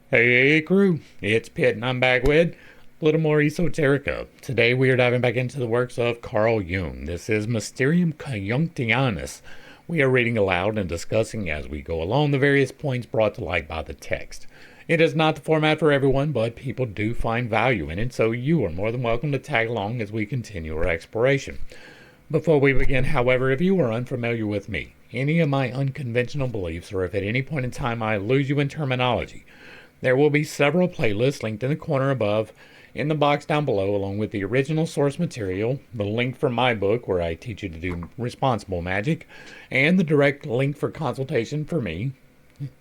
Hey crew, it's Pitt and I'm back with a little more esoterica. Today we are diving back into the works of Carl Jung. This is Mysterium Coniunctionis. We are reading aloud and discussing as we go along the various points brought to light by the text. It is not the format for everyone, but people do find value in it, so you are more than welcome to tag along as we continue our exploration. Before we begin, however, if you are unfamiliar with me, any of my unconventional beliefs, or if at any point in time I lose you in terminology, there will be several playlists linked in the corner above, in the box down below, along with the original source material, the link for my book where I teach you to do responsible magic, and the direct link for consultation for me,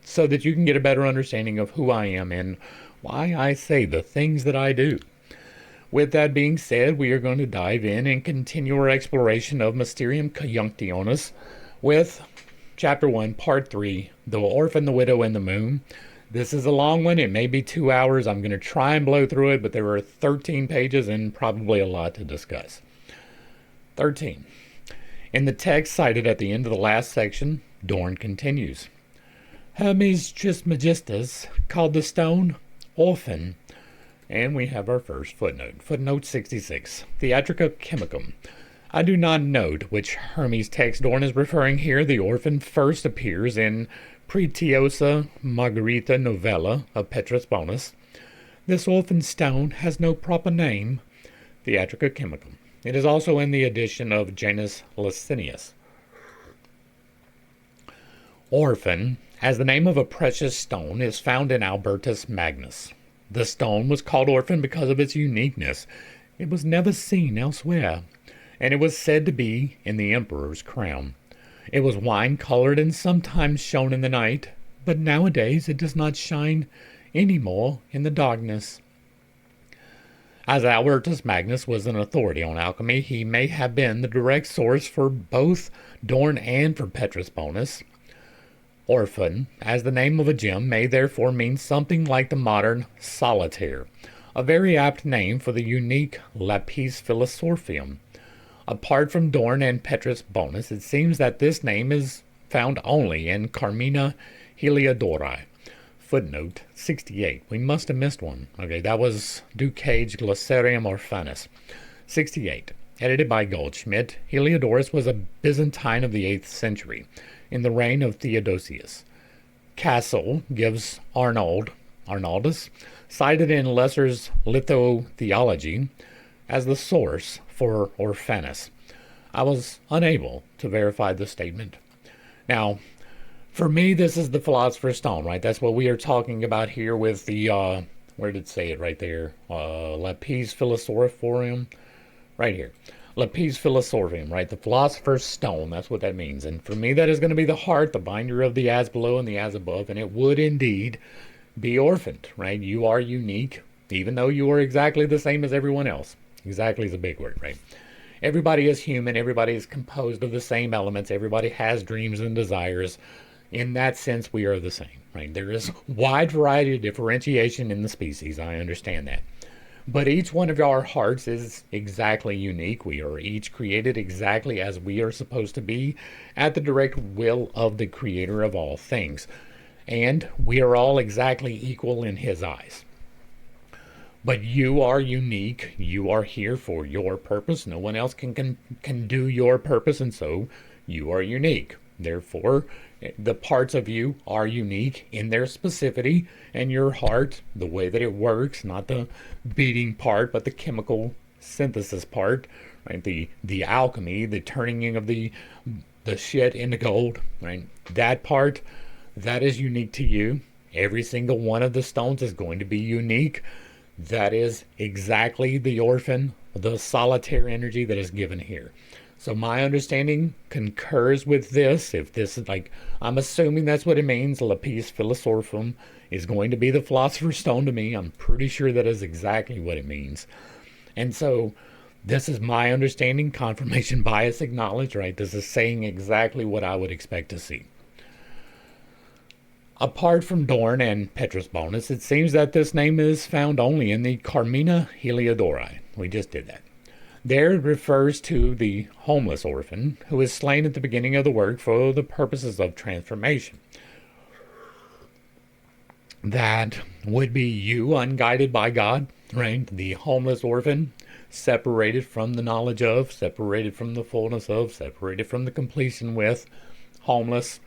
so that you can get a better understanding of who I am and why I say the things that I do. With that being said, we are going to dive in and continue our exploration of Mysterium Coniunctionis with Chapter 1, Part 3, The Orphan, the Widow, and the Moon. This is a long one. It may be 2 hours. I'm going to try and blow through it, but there are 13 pages and probably a lot to discuss. 13. In the text cited at the end of the last section, Dorn continues. Hermes Trismegistus called the stone Orphan. And we have our first footnote. Footnote 66. Theatrica Chemicum. I do not note which Hermes text Dorn is referring here. The Orphan first appears in Pretiosa Margarita novella of Petrus Bonus. This orphan stone has no proper name, Theatrica Chemicum. It is also in the edition of Janus Licinius. Orphan, as the name of a precious stone, is found in Albertus Magnus. The stone was called orphan because of its uniqueness. It was never seen elsewhere, and it was said to be in the emperor's crown. It was wine-colored and sometimes shone in the night, but nowadays it does not shine any more in the darkness. As Albertus Magnus was an authority on alchemy, he may have been the direct source for both Dorn and for Petrus Bonus. Orphan, as the name of a gem, may therefore mean something like the modern solitaire, a very apt name for the unique lapis philosophium. Apart from Dorn and Petrus Bonus, it seems that this name is found only in Carmina Heliodori. Footnote 68. We must have missed one. Okay, that was Ducage Glossarium Orphanus. 68. Edited by Goldschmidt, Heliodorus was a Byzantine of the 8th century, in the reign of Theodosius. Cassel gives Arnoldus, cited in Lesser's Lithotheology, as the source for Orphanus. I was unable to verify the statement. Now, for me, this is the Philosopher's Stone, right? That's what we are talking about here with the, where did it say it right there? Lapis Philosophorum, right here. Lapis Philosophorum, right? The Philosopher's Stone, that's what that means. And for me, that is going to be the heart, the binder of the as below and the as above, and it would indeed be orphaned, right? You are unique, even though you are exactly the same as everyone else. Exactly is a big word, right? Everybody is human. Everybody is composed of the same elements. Everybody has dreams and desires. In that sense, we are the same, right? There is wide variety of differentiation in the species. I understand that. But each one of our hearts is exactly unique. We are each created exactly as we are supposed to be at the direct will of the creator of all things. And we are all exactly equal in his eyes. But you are unique. You are here for your purpose. No one else can do your purpose, and so you are unique. Therefore, the parts of you are unique in their specificity, and your heart, the way that it works, not the beating part, but the chemical synthesis part, right? The alchemy, the turning of the shit into gold, right? That part, that is unique to you. Every single one of the stones is going to be unique. That is exactly the orphan, the solitaire energy that is given here. So my understanding concurs with this. If this is like, I'm assuming that's what it means. Lapis Philosophorum is going to be the Philosopher's Stone to me. I'm pretty sure that is exactly what it means. And so this is my understanding. Confirmation bias acknowledged, right? This is saying exactly what I would expect to see. Apart from Dorn and Petrus Bonus, it seems that this name is found only in the Carmina Heliodori. We just did that. There it refers to the homeless orphan who is slain at the beginning of the work for the purposes of transformation. That would be you, unguided by God, right? The homeless orphan, separated from the knowledge of, separated from the fullness of, separated from the completion with, homeless.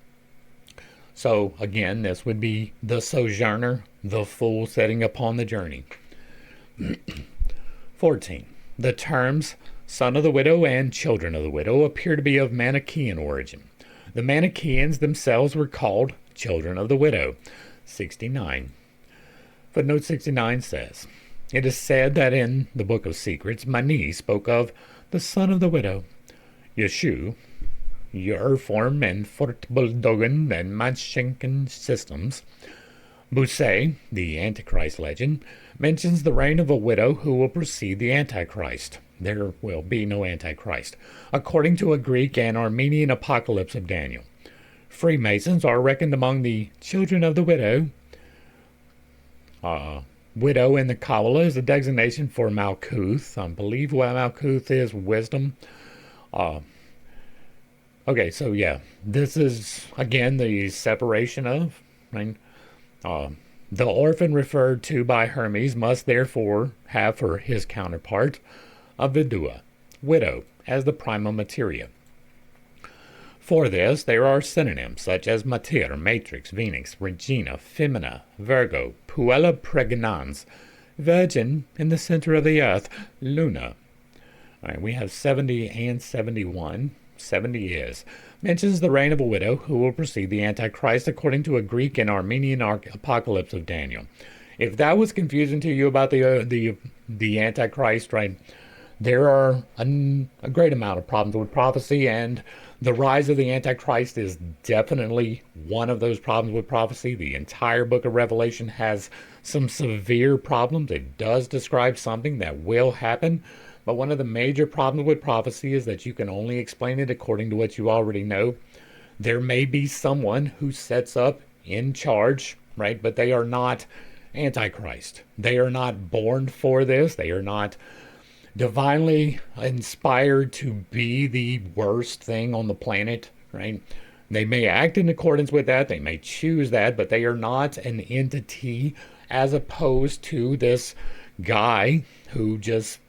So again, this would be the sojourner, the fool setting upon the journey. 14. The terms son of the widow and children of the widow appear to be of Manichaean origin. The Manichaeans themselves were called children of the widow. 69. Footnote 69 says, it is said that in the Book of Secrets, Mani spoke of the son of the widow. Yeshu, Urform and Fortbuldogan and Manichaean systems. Bousset, the Antichrist legend, mentions the reign of a widow who will precede the Antichrist. There will be no Antichrist, according to a Greek and Armenian apocalypse of Daniel. Freemasons are reckoned among the children of the widow. Widow in the Kabbalah is a designation for Malkuth. I believe what Malkuth is wisdom. Okay, so yeah, this is, again, the separation of, right? The orphan referred to by Hermes must therefore have for his counterpart a vidua, widow, as the primal materia. For this, there are synonyms such as mater, matrix, venix, regina, femina, virgo, puella pregnans, virgin in the center of the earth, luna. All right, we have 70 and 71. 70 is. Mentions the reign of a widow who will precede the Antichrist according to a Greek and Armenian apocalypse of Daniel. If that was confusing to you about the Antichrist, right, there are a great amount of problems with prophecy, and the rise of the Antichrist is definitely one of those problems with prophecy. The entire book of Revelation has some severe problems. It does describe something that will happen, but one of the major problems with prophecy is that you can only explain it according to what you already know. There may be someone who sets up in charge, right, but they are not Antichrist. They are not born for this. They are not divinely inspired to be the worst thing on the planet, right? They may act in accordance with that, they may choose that, but they are not an entity as opposed to this guy who just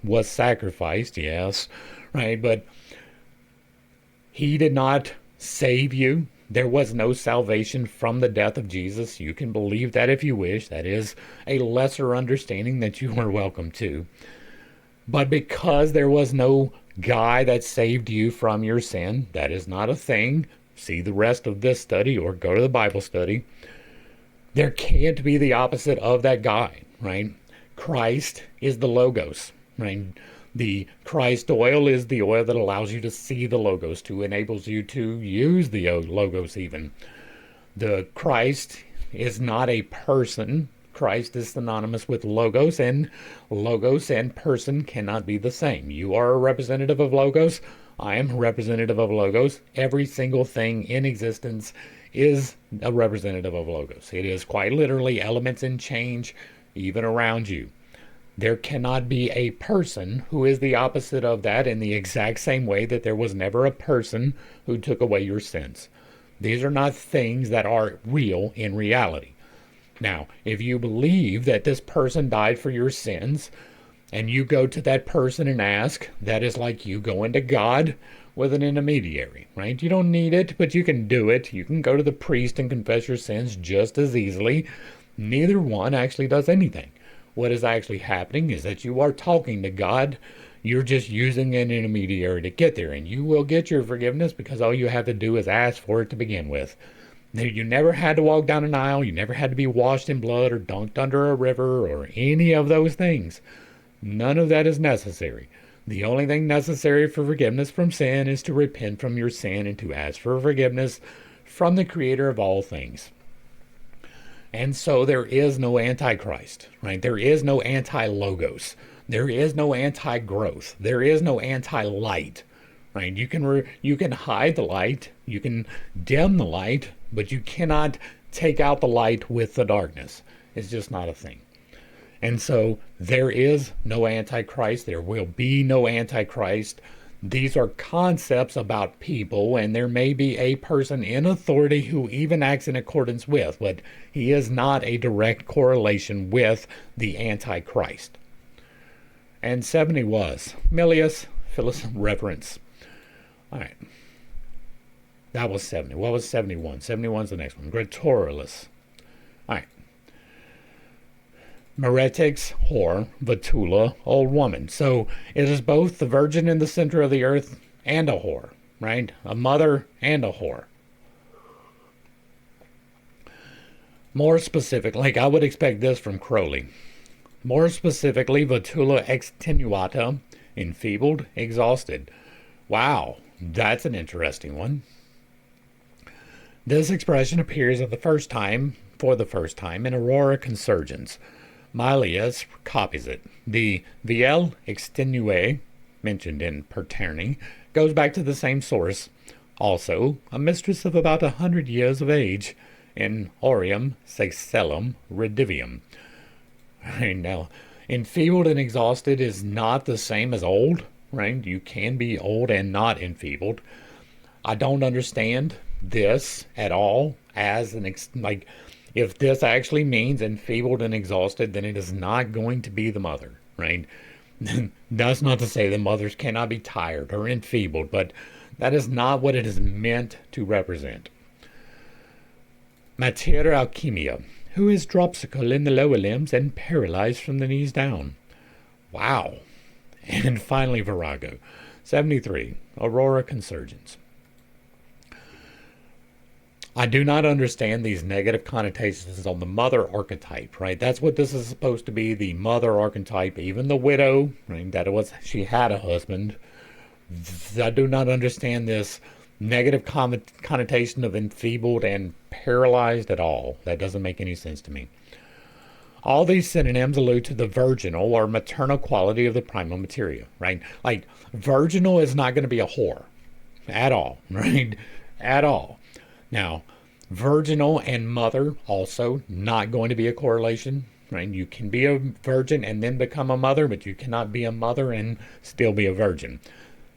was sacrificed, yes, right? But he did not save you. There was no salvation from the death of Jesus. You can believe that if you wish. That is a lesser understanding that you are welcome to. But because there was no guy that saved you from your sin, that is not a thing. See the rest of this study or go to the Bible study. There can't be the opposite of that guy, right? Christ is the Logos, right? The Christ oil is the oil that allows you to see the Logos, to enables you to use the Logos even. The Christ is not a person. Christ is synonymous with Logos and person cannot be the same. You are a representative of Logos. I am a representative of Logos. Every single thing in existence is a representative of Logos. It is quite literally elements in change even around you. There cannot be a person who is the opposite of that in the exact same way that there was never a person who took away your sins. These are not things that are real in reality. Now, if you believe that this person died for your sins, and you go to that person and ask, that is like you going to God with an intermediary, right? You don't need it, but you can do it. You can go to the priest and confess your sins just as easily. Neither one actually does anything. What is actually happening is that you are talking to God. You're just using an intermediary to get there, and you will get your forgiveness because all you have to do is ask for it to begin with. You never had to walk down an aisle. You never had to be washed in blood or dunked under a river or any of those things. None of that is necessary. The only thing necessary for forgiveness from sin is to repent from your sin and to ask for forgiveness from the Creator of all things. And so there is no Antichrist, right? There is no anti-logos. There is no anti-growth. There is no anti-light, right? You can hide the light. You can dim the light, but you cannot take out the light with the darkness. It's just not a thing. And so there is no Antichrist. There will be no Antichrist. These are concepts about people, and there may be a person in authority who even acts in accordance with, but he is not a direct correlation with the Antichrist. And 70 was Milius reference. All right. That was 70. What was 71? 71's the next one. Gretorilis. All right. Meretix, whore, Vatula, old woman. So it is both the virgin in the center of the earth and a whore, right? A mother and a whore. More specific, like I would expect this from Crowley. More specifically, Vatula extenuata, enfeebled, exhausted. Wow, that's an interesting one. This expression appears for the first time in Aurora Consurgens. Milius copies it. The viel extenue, mentioned in Perterni, goes back to the same source. Also, a mistress of about 100 years of age in Aureum Sexellum Redivium. Right now, enfeebled and exhausted is not the same as old, right? You can be old and not enfeebled. I don't understand this at all as like, if this actually means enfeebled and exhausted, then it is not going to be the mother, right? That's not to say that mothers cannot be tired or enfeebled, but that is not what it is meant to represent. Materia alchemia, who is dropsical in the lower limbs and paralyzed from the knees down. Wow. And finally, Virago. 73, Aurora Consurgens. I do not understand these negative connotations on the mother archetype, right? That's what this is supposed to be, the mother archetype. Even the widow, right? She had a husband. I do not understand this negative connotation of enfeebled and paralyzed at all. That doesn't make any sense to me. All these synonyms allude to the virginal or maternal quality of the primal materia, right? Like, virginal is not going to be a whore at all, right? At all. Now, virginal and mother also not going to be a correlation, right? You can be a virgin and then become a mother, but you cannot be a mother and still be a virgin.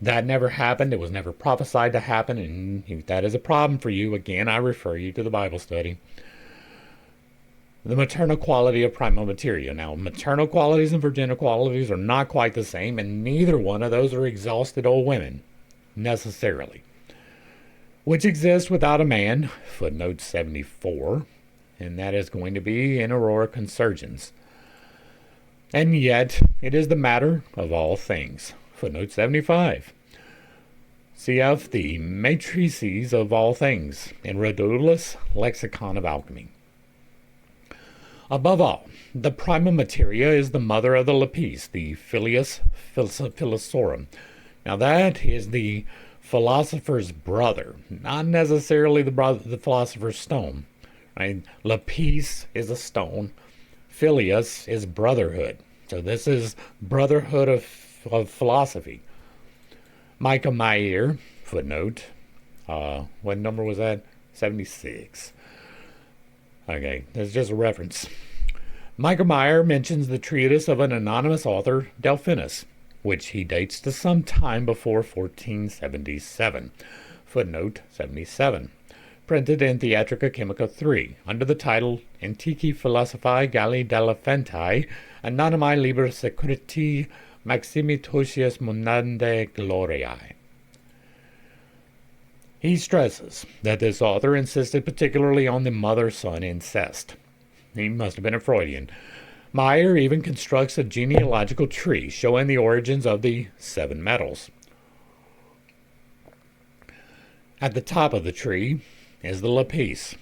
That never happened. It was never prophesied to happen, and if that is a problem for you, again, I refer you to the Bible study. The maternal quality of primal materia. Now, maternal qualities and virginal qualities are not quite the same, and neither one of those are exhausted old women, necessarily. Which exists without a man, footnote 74, and that is going to be in Aurora Consurgens. And yet, it is the matter of all things, footnote 75. Cf. the matrices of all things, in Rodulus Lexicon of Alchemy. Above all, the primal materia is the mother of the lapis, the filius philosophorum. Now that is the philosopher's brother, not necessarily the philosopher's stone. Right? Lapis is a stone. Filius is brotherhood. So this is brotherhood of philosophy. Micah Meyer, footnote. What number was that? 76. Okay, that's just a reference. Micah Meyer mentions the treatise of an anonymous author, Delphinus, which he dates to some time before 1477. Footnote 77. Printed in Theatrica Chemica 3, under the title Antiqui Philosophiae Galli Delaphanti, Anonymi Liber Secreti Maximi Tosius Monande Gloriae. He stresses that this author insisted particularly on the mother-son incest. He must have been a Freudian. Meyer even constructs a genealogical tree showing the origins of the 7 metals. At the top of the tree is the lapis.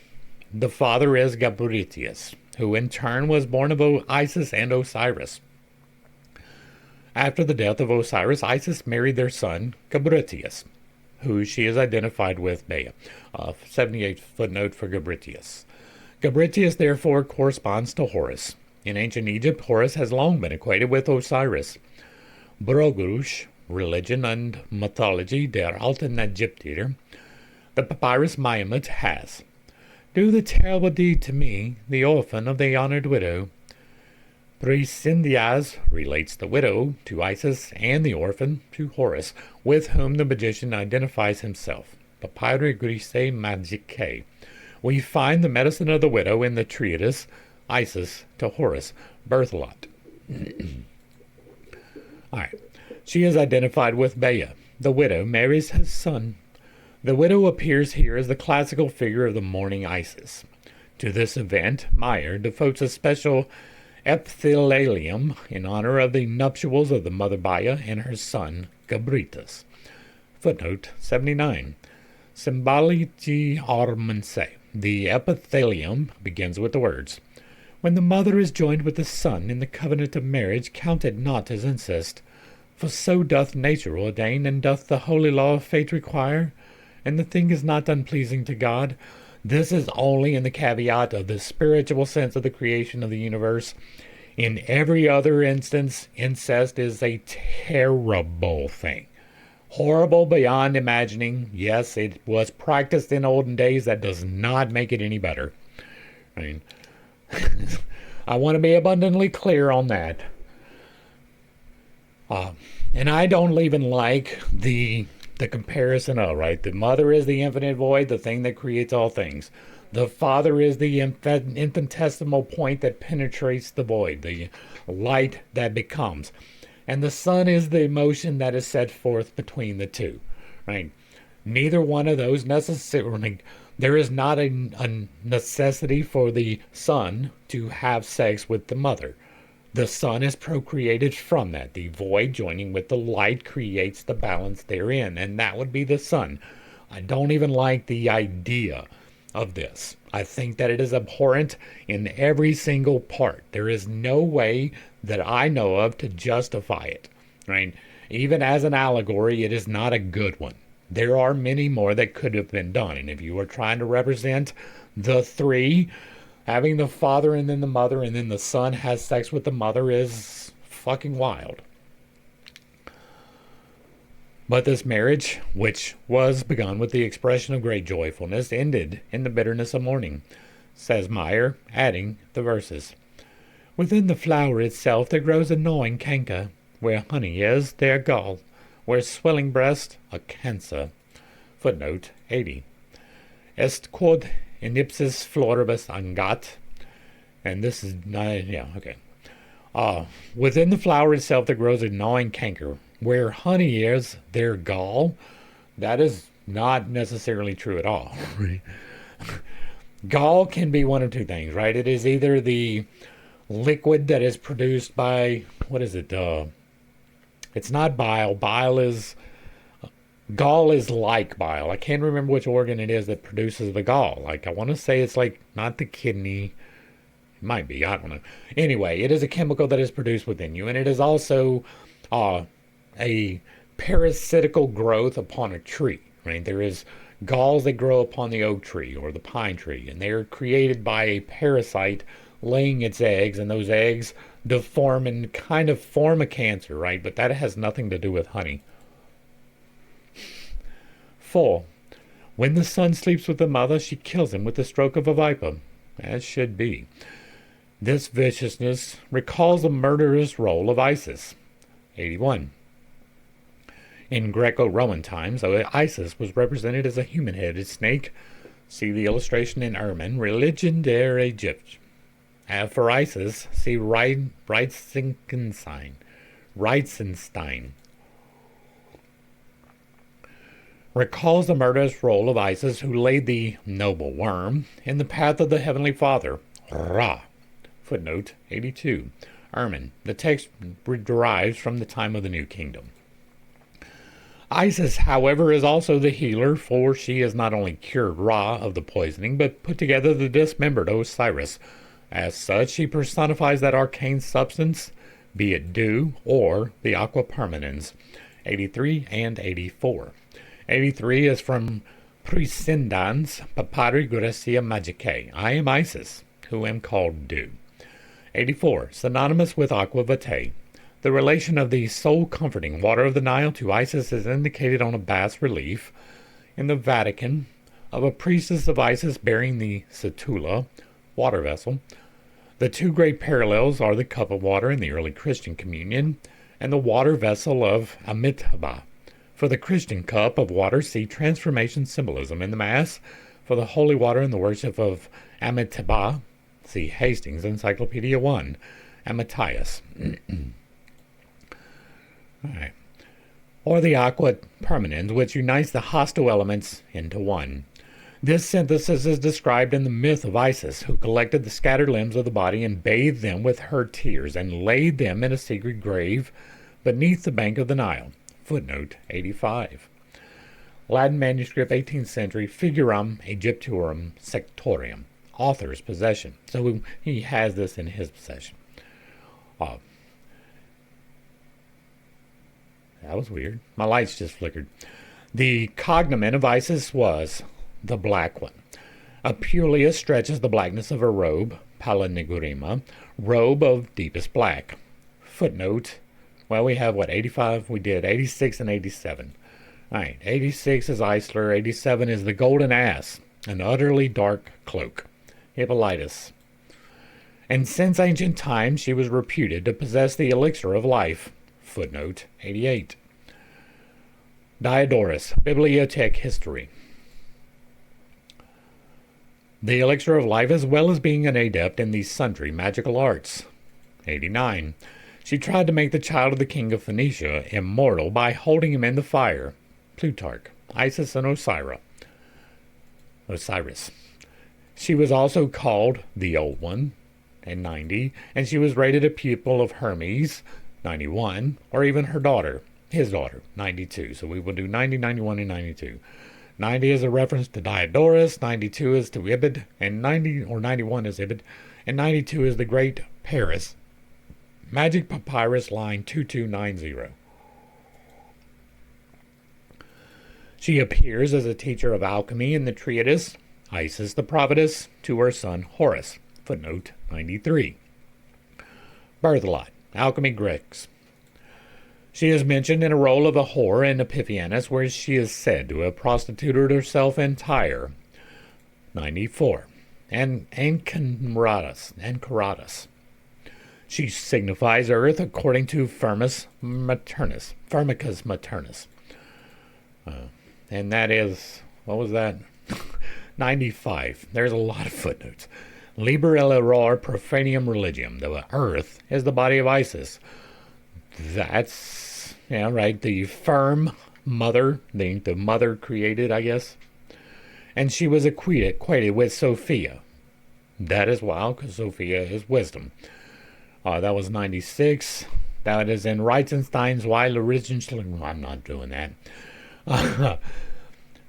The father is Gabritius, who in turn was born of Isis and Osiris. After the death of Osiris, Isis married their son, Gabritius, who she is identified with Bea. 78 footnote for Gabritius. Gabritius therefore corresponds to Horus. In ancient Egypt, Horus has long been equated with Osiris. Brogush, Religion and Mythology der Alten Ägypter, the Papyrus Mahomet has. Do the terrible deed to me, the orphan of the honored widow. Presidias relates the widow to Isis and the orphan to Horus, with whom the magician identifies himself. Papyri Grisae Magicae. We find the medicine of the widow in the treatise Isis to Horus, Berthelot. All right. She is identified with Bea. The widow marries his son. The widow appears here as the classical figure of the mourning Isis. To this event, Meyer devotes a special epithalamium in honor of the nuptials of the mother Bea and her son Gabritas. Footnote 79. Symbolici Armense. The epithalamium begins with the words, "When the mother is joined with the son in the covenant of marriage, counted not as incest, for so doth nature ordain, and doth the holy law of fate require, and the thing is not unpleasing to God." This is only in the caveat of the spiritual sense of the creation of the universe. In every other instance, incest is a terrible thing. Horrible beyond imagining. Yes, it was practiced in olden days. That does not make it any better. I mean, I want to be abundantly clear on that. And I don't even like the comparison of, right? The mother is the infinite void, the thing that creates all things. The father is the infinitesimal point that penetrates the void, the light that becomes. And the son is the emotion that is set forth between the two, right? Neither one of those necessarily, there is not a necessity for the son to have sex with the mother. The son is procreated from that. The void joining with the light creates the balance therein, and that would be the son. I don't even like the idea of this. I think that it is abhorrent in every single part. There is no way that I know of to justify it, right? Even as an allegory, it is not a good one. There are many more that could have been done, and if you are trying to represent the three, having the father and then the mother and then the son has sex with the mother is fucking wild. But this marriage, which was begun with the expression of great joyfulness, ended in the bitterness of mourning, says Meyer, adding the verses. Within the flower itself there grows a gnawing canker. Where honey is, there gall. Where swelling breast, a cancer. Footnote 80. Est quod in ipsis floribus angat. And this is, okay. Within the flower itself there grows a gnawing canker. Where honey is, there gall. That is not necessarily true at all. Gall can be one of two things, right? It is either the liquid that is produced by, what is it? It's not bile. Gall is like bile. I can't remember which organ it is that produces the gall. Like, I want to say it's like, not the kidney. It might be, I don't know. Anyway, it is a chemical that is produced within you, and it is also a parasitical growth upon a tree, right? There is galls that grow upon the oak tree or the pine tree, and they are created by a parasite laying its eggs, and those eggs deform and kind of form a cancer, right? But that has nothing to do with honey. 4. When the son sleeps with the mother, she kills him with the stroke of a viper, as should be. This viciousness recalls the murderous role of Isis. 81. In Greco-Roman times, Isis was represented as a human-headed snake. See the illustration in Erman, Religion der Egypt. For Isis, see Reitzenstein. Recalls the murderous role of Isis, who laid the noble worm in the path of the Heavenly Father, Ra. Footnote 82. Erman. The text derives from the time of the New Kingdom. Isis, however, is also the healer, for she has not only cured Ra of the poisoning, but put together the dismembered Osiris. As such, she personifies that arcane substance, be it dew or the aqua permanens. 83 and 84. 83 is from Prescindans Papyri Gracia Magicae. I am Isis, who am called dew. 84. Synonymous with aqua vitae. The relation of the soul-comforting water of the Nile to Isis is indicated on a bas-relief in the Vatican of a priestess of Isis bearing the setula, water vessel. The two great parallels are the cup of water in the early Christian communion and the water vessel of Amitabha. For the Christian cup of water, see transformation symbolism in the Mass. For the holy water in the worship of Amitabha, see Hastings Encyclopedia 1, Amatthias. All right. Or the aqua permanens, which unites the hostile elements into one. This synthesis is described in the myth of Isis, who collected the scattered limbs of the body and bathed them with her tears and laid them in a secret grave beneath the bank of the Nile. Footnote 85. Latin manuscript, 18th century, Figuram Egyptorum Sectorium, author's possession. So he has this in his possession. That was weird. My lights just flickered. The cognomen of Isis was the Black One. Apuleia stretches the blackness of her robe, Palinigurima, robe of deepest black. Footnote, well, we have, 85? We did 86 and 87. All right, 86 is Isler, 87 is the Golden Ass, an utterly dark cloak, Hippolytus. And since ancient times she was reputed to possess the elixir of life. Footnote 88. Diodorus, Bibliothèque History. The elixir of life, as well as being an adept in the sundry magical arts. 89. She tried to make the child of the king of Phoenicia immortal by holding him in the fire. Plutarch, Isis and Osiris. She was also called the Old One, and 90, and she was rated a pupil of Hermes, 91, or even his daughter, 92. So we will do 90, 91, and 92. 90 is a reference to Diodorus, 92 is to Ibid, and 91 is Ibid, and 92 is the Great Paris. Magic Papyrus, line 2290. She appears as a teacher of alchemy in the treatise Isis the Prophetess to her son Horus. Footnote 93. Berthelot, Alchemy Greeks. She is mentioned in a role of a whore in Epiphanius, where she is said to have prostituted herself in Tyre. 94. And Enchiridion. She signifies earth according to Firmicus Maternus. And that is, what was that? 95. There's a lot of footnotes. Liber Error Profanium Religium. The earth is the body of Isis. That's, yeah, right, the firm mother, the mother created, I guess. And she was equated with Sophia. That is wild, because Sophia is wisdom. That was 96. That is in Reitzenstein's Weil Original. I'm not doing that.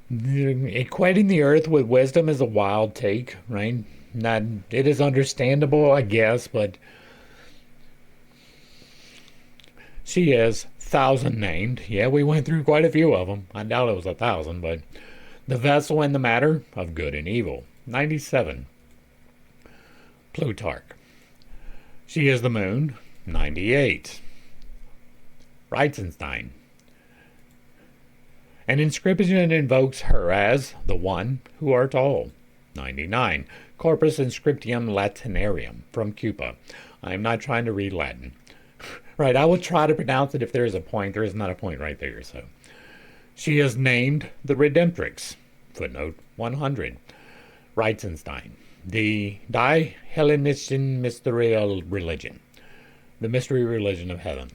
Equating the earth with wisdom is a wild take, right? It is understandable, I guess, but she is 1,000 named. Yeah, we went through quite a few of them. I doubt it was 1,000, but the vessel and the matter of good and evil. 97. Plutarch. She is the moon. 98. Reitzenstein. An inscription invokes her as the one who art all. 99. Corpus Inscriptium Latinarium from Cupa. I am not trying to read Latin. Right, I will try to pronounce it if there is a point. There is not a point right there, so. She is named the Redemptrix. Footnote 100. Reitzenstein. The Die Hellenischen Mysterial Religion. The mystery religion of heaven.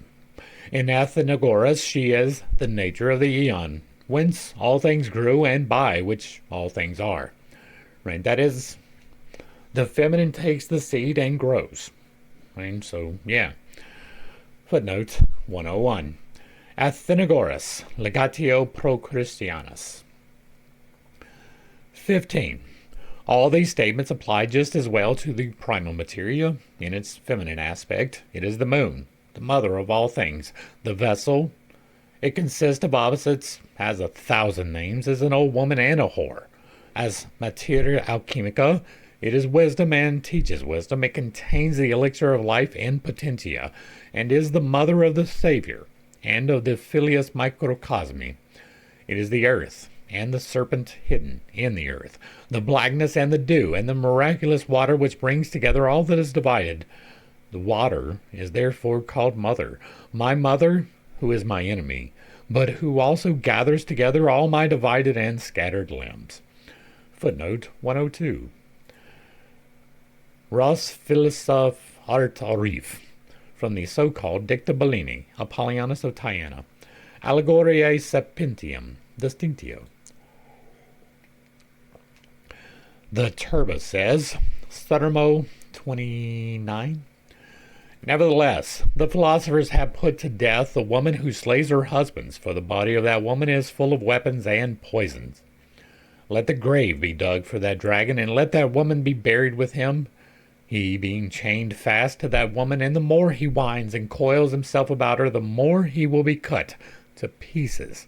In Athenagoras, she is the nature of the eon, whence all things grew and by which all things are. Right, that is, the feminine takes the seed and grows. Right, so, yeah. Footnote 101. Athenagoras, Legatio Pro Christianus. 15. All these statements apply just as well to the primal materia in its feminine aspect. It is the moon, the mother of all things, the vessel. It consists of opposites, has 1,000 names, is an old woman and a whore. As Materia Alchemica, it is wisdom and teaches wisdom. It contains the elixir of life in potentia, and is the mother of the Savior, and of the Filius Microcosmi. It is the earth, and the serpent hidden in the earth, the blackness and the dew, and the miraculous water which brings together all that is divided. The water is therefore called Mother, my mother, who is my enemy, but who also gathers together all my divided and scattered limbs. Footnote 102. Ros Philosopher Archetype, from the so-called Dicta Bellini, Apollonius of Tyana, Allegory Septentium, Distinctio. The Turba says, Suttermo 29, nevertheless, the philosophers have put to death the woman who slays her husbands, for the body of that woman is full of weapons and poisons. Let the grave be dug for that dragon, and let that woman be buried with him, he being chained fast to that woman, and the more he winds and coils himself about her, the more he will be cut to pieces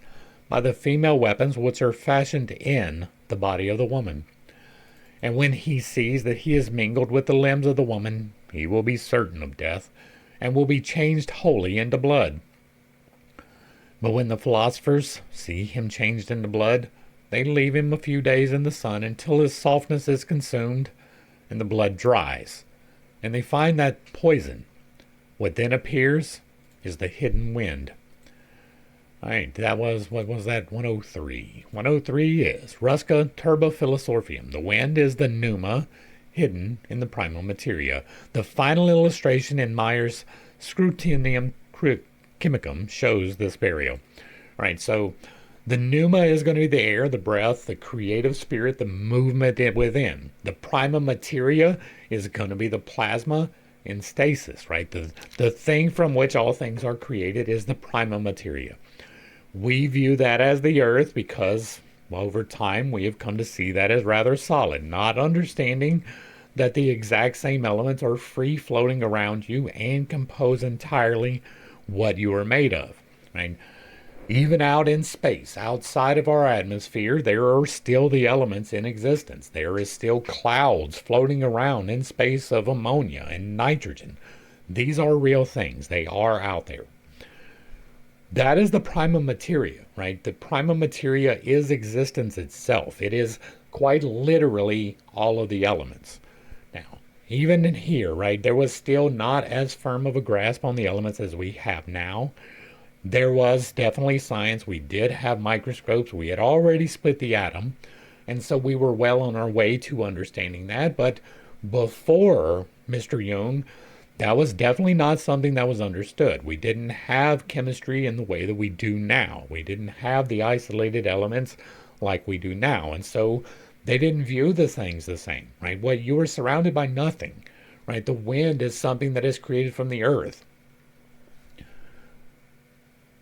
by the female weapons which are fashioned in the body of the woman. And when he sees that he is mingled with the limbs of the woman, he will be certain of death, and will be changed wholly into blood. But when the philosophers see him changed into blood, they leave him a few days in the sun until his softness is consumed, and the blood dries, and they find that poison. What then appears is the hidden wind. All right, that was, what was that, 103? 103 is Rusca Turba Philosophium. The wind is the pneuma hidden in the primal materia. The final illustration in Meyer's Scrutinium Chemicum shows this burial. All right, so the pneuma is going to be the air, the breath, the creative spirit, the movement within. The prima materia is going to be the plasma in stasis, right? The thing from which all things are created is the prima materia. We view that as the earth because, well, over time, we have come to see that as rather solid, not understanding that the exact same elements are free floating around you and compose entirely what you are made of, right? Even out in space, outside of our atmosphere, there are still the elements in existence. There is still clouds floating around in space of ammonia and nitrogen. These are real things. They are out there. That is the prima materia, right? The prima materia is existence itself. It is quite literally all of the elements. Now, even in here, right, there was still not as firm of a grasp on the elements as we have now. There was definitely science. We did have microscopes. We had already split the atom. And so we were well on our way to understanding that. But before Mr. Jung, that was definitely not something that was understood. We didn't have chemistry in the way that we do now. We didn't have the isolated elements like we do now. And so they didn't view the things the same, right? What you were surrounded by nothing, right? The wind is something that is created from the earth.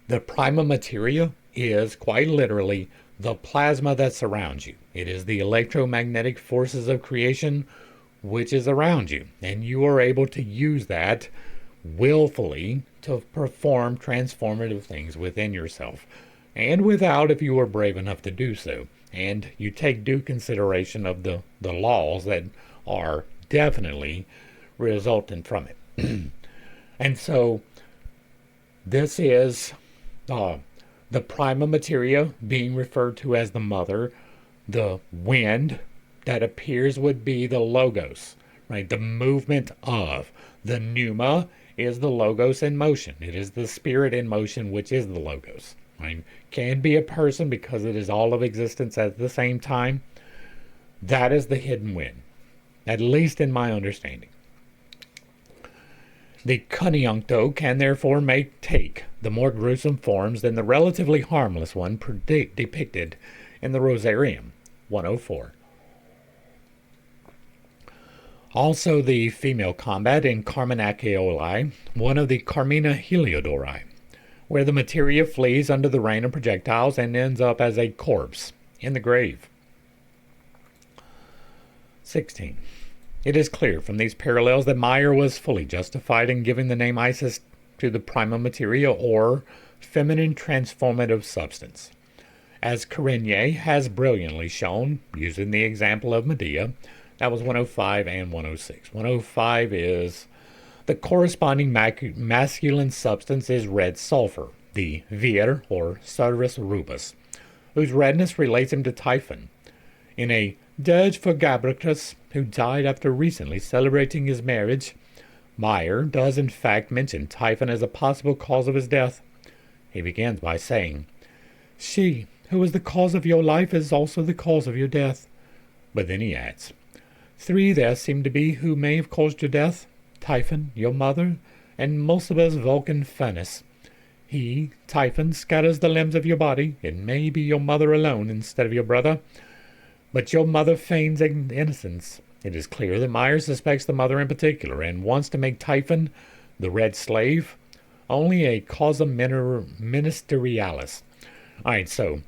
The prima materia is quite literally the plasma that surrounds you. It is the electromagnetic forces of creation which is around you, and you are able to use that willfully to perform transformative things within yourself, and without, if you are brave enough to do so, and you take due consideration of the laws that are definitely resultant from it. And so this is the prima materia being referred to as the mother. The wind that appears would be the logos, right? The movement of. The pneuma is the logos in motion. It is the spirit in motion, which is the logos, right? Can be a person because it is all of existence at the same time. That is the hidden wind, at least in my understanding. The Coniuncto can therefore take the more gruesome forms than the relatively harmless one depicted in the Rosarium 104. Also the female combat in Carminaceoli, one of the Carmina Heliodori, where the materia flees under the rain of projectiles and ends up as a corpse in the grave. 16. It is clear from these parallels that Meyer was fully justified in giving the name Isis to the prima materia, or feminine transformative substance. As Carigny has brilliantly shown, using the example of Medea. That was 105 and 106. 105 is the corresponding masculine substance is red sulfur, the vir, or Sarvis rubus. whose redness relates him to Typhon. In a dirge for Gabricus, who died after recently celebrating his marriage, Meyer does in fact mention Typhon as a possible cause of his death. He begins by saying, "She, who is the cause of your life, is also the cause of your death." But then he adds, "Three there seem to be who may have caused your death: Typhon, your mother, and Mulciber's Vulcan furnace. He, Typhon, scatters the limbs of your body. It may be your mother alone instead of your brother, but your mother feigns innocence." It is clear that Meyer suspects the mother in particular and wants to make Typhon, the Red Slave, only a causa ministerialis. All right, so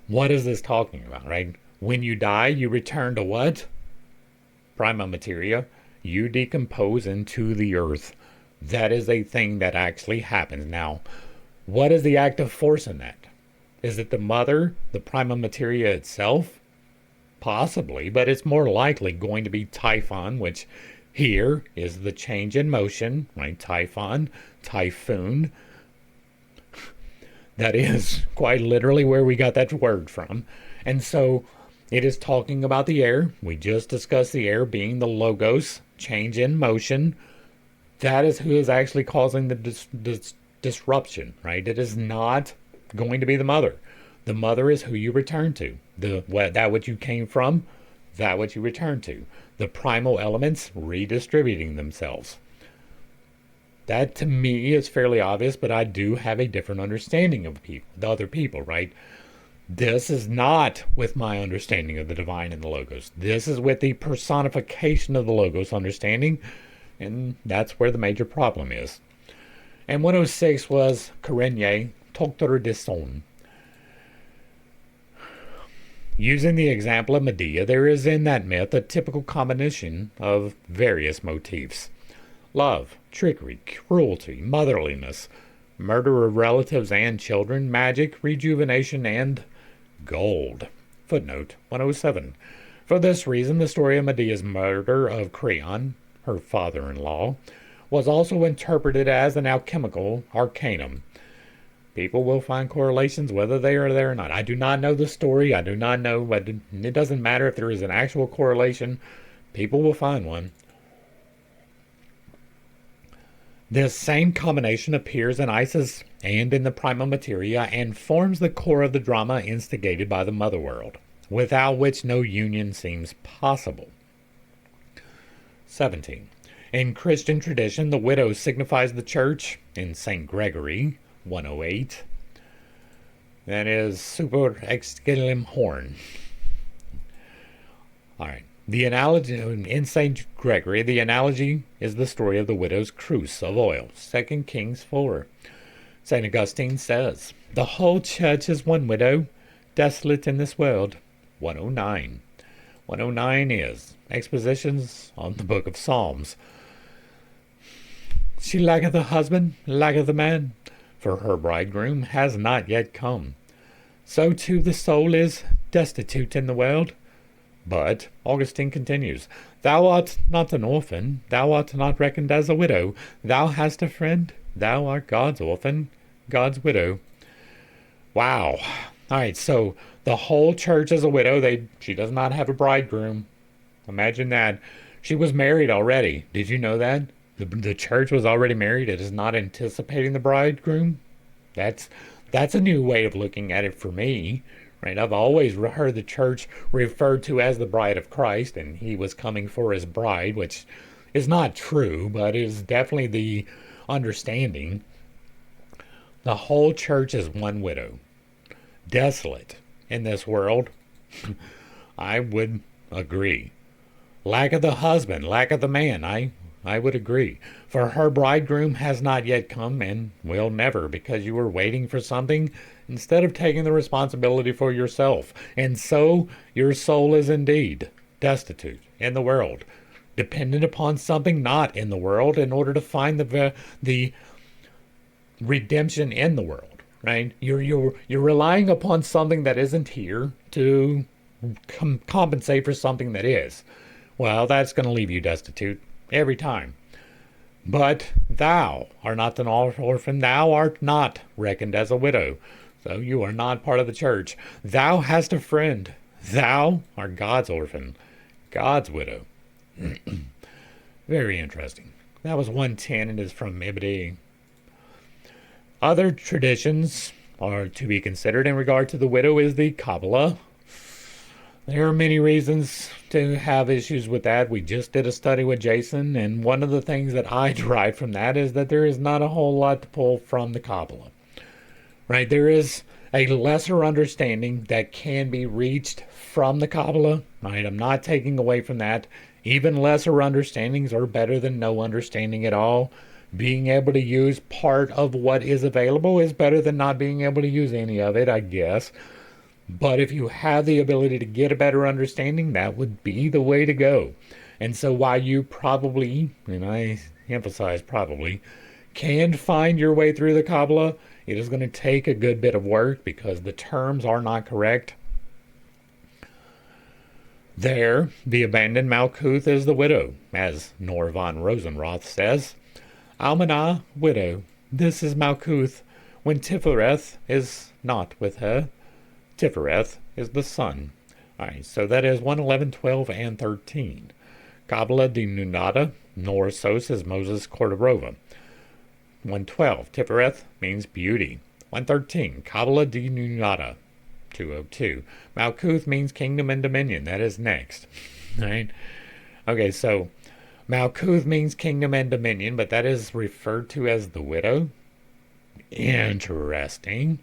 what is this talking about, right? When you die, you return to what? Prima materia. You decompose into the earth. That is a thing that actually happens. Now, what is the active force in that? Is it the mother, the prima materia itself? Possibly, but it's more likely going to be Typhon, which here is the change in motion, right? Typhon, typhoon. That is quite literally where we got that word from. And so it is talking about the air. We just discussed the air being the logos, change in motion. That is who is actually causing the disruption, right? It is not going to be the mother. The mother is who you return to. That which you came from, that which you return to. The primal elements redistributing themselves. That to me is fairly obvious, but I do have a different understanding of people, the other people, right? This is not with my understanding of the divine and the logos. This is with the personification of the logos understanding, and that's where the major problem is. And 106 was Corenye, Toctor de Son. Using the example of Medea, there is in that myth a typical combination of various motifs: love, trickery, cruelty, motherliness, murder of relatives and children, magic, rejuvenation, and gold. Footnote 107. For this reason, the story of Medea's murder of Creon, her father-in-law, was also interpreted as an alchemical arcanum. People will find correlations whether they are there or not. I do not know the story. I do not know, but it doesn't matter if there is an actual correlation. People will find one. This same combination appears in Isis and in the Prima Materia and forms the core of the drama instigated by the mother world, without which no union seems possible. 17. In Christian tradition, the widow signifies the church. In St. Gregory, 108. That is super excellum horn. All right. The analogy in St. Gregory, the analogy is the story of the widow's cruse of oil. 2 Kings 4. St. Augustine says, "The whole church is one widow, desolate in this world." 109. 109 is expositions on the book of Psalms. "She lacketh a husband, lacketh a man, for her bridegroom has not yet come. So too the soul is destitute in the world." But Augustine continues, "Thou art not an orphan, thou art not reckoned as a widow. Thou hast a friend, thou art God's orphan, God's widow." Wow. All right, so the whole church is a widow. She does not have a bridegroom. Imagine that. She was married already. Did you know that? The church was already married. It is not anticipating the bridegroom. That's a new way of looking at it for me, right? I've always heard the church referred to as the bride of Christ, and he was coming for his bride, which is not true, but is definitely the understanding. The whole church is one widow, desolate in this world. I would agree. Lack of the husband, lack of the man, I would agree. For her bridegroom has not yet come and will never, because you were waiting for something instead of taking the responsibility for yourself. And so your soul is indeed destitute in the world, dependent upon something not in the world in order to find the redemption in the world, right? You're relying upon something that isn't here to compensate for something that is. Well, that's going to leave you destitute every time. But thou art not an orphan, thou art not reckoned as a widow. So you are not part of the church. Thou hast a friend. Thou art God's orphan, God's widow. Very interesting. That was 110 and is from Ibid. Other traditions are to be considered in regard to the widow is the Kabbalah. There are many reasons to have issues with that. We just did a study with Jason, and one of the things that I derived from that is that there is not a whole lot to pull from the Kabbalah. Right? There is a lesser understanding that can be reached from the Kabbalah. Right? I'm not taking away from that. Even lesser understandings are better than no understanding at all. Being able to use part of what is available is better than not being able to use any of it, I guess. But if you have the ability to get a better understanding, that would be the way to go. And so while you probably, and I emphasize probably, can find your way through the Kabbalah, it is going to take a good bit of work because the terms are not correct. There, the abandoned Malkuth is the widow, as Nor von Rosenroth says. Almanah, widow. This is Malkuth, when Tifereth is not with her. Tifereth is the son. All right, so that is 111, 12, and 13. Kabbalah de Nunada, Nor Sos is Moses Cordova. 112, Tifereth means beauty. 113, Kabbalah de Nunada, 202. Malkuth means kingdom and dominion. That is next. All right. Okay, so Malkuth means kingdom and dominion, but that is referred to as the widow. Interesting.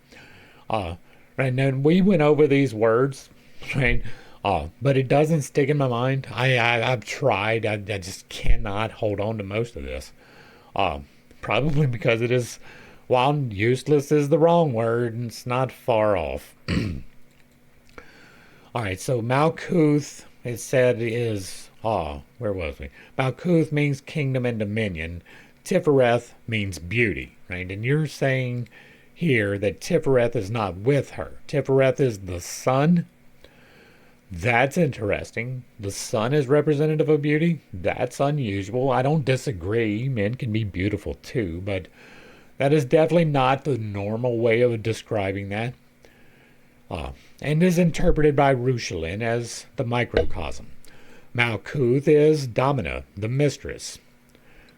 Right, now we went over these words, right? But it doesn't stick in my mind. I've tried. I just cannot hold on to most of this. Probably because it is, while useless is the wrong word, and it's not far off. All right, so Malkuth, it said is, where was we? Malkuth means kingdom and dominion. Tifereth means beauty, right? And you're saying here that Tifereth is not with her. Tifereth is the sun. That's interesting. The sun is representative of beauty. That's unusual. I don't disagree. Men can be beautiful too, but that is definitely not the normal way of describing that. And is interpreted by Ruchelin as the microcosm. Malkuth is Domina, the mistress.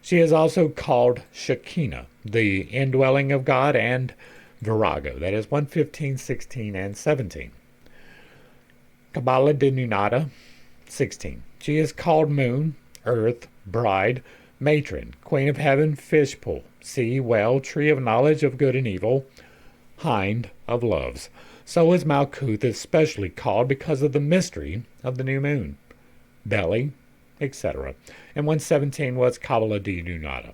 She is also called Shekinah, the indwelling of God, and Virago. That is 115, 16, and 17. Kabbalah de Nunada, 16. She is called Moon, Earth, Bride, Matron, Queen of Heaven, Fishpool, Sea, Well, Tree of Knowledge of Good and Evil, Hind of Loves. So is Malkuth especially called because of the mystery of the new moon, belly, etc. And 117 was Kabbalah de Nunada.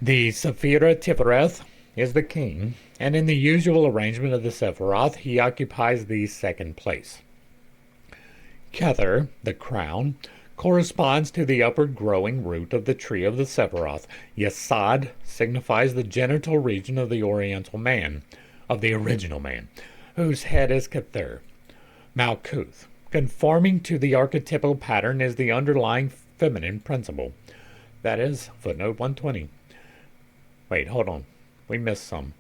The Sephira Tifereth is the king, and in the usual arrangement of the Sephiroth, he occupies the second place. Kether, the crown, corresponds to the upward growing root of the tree of the Sephiroth. Yesod signifies the genital region of the Oriental man, of the original man, whose head is Kether. Malkuth, conforming to the archetypal pattern, is the underlying feminine principle. That is footnote 120. Wait, hold on. We missed some.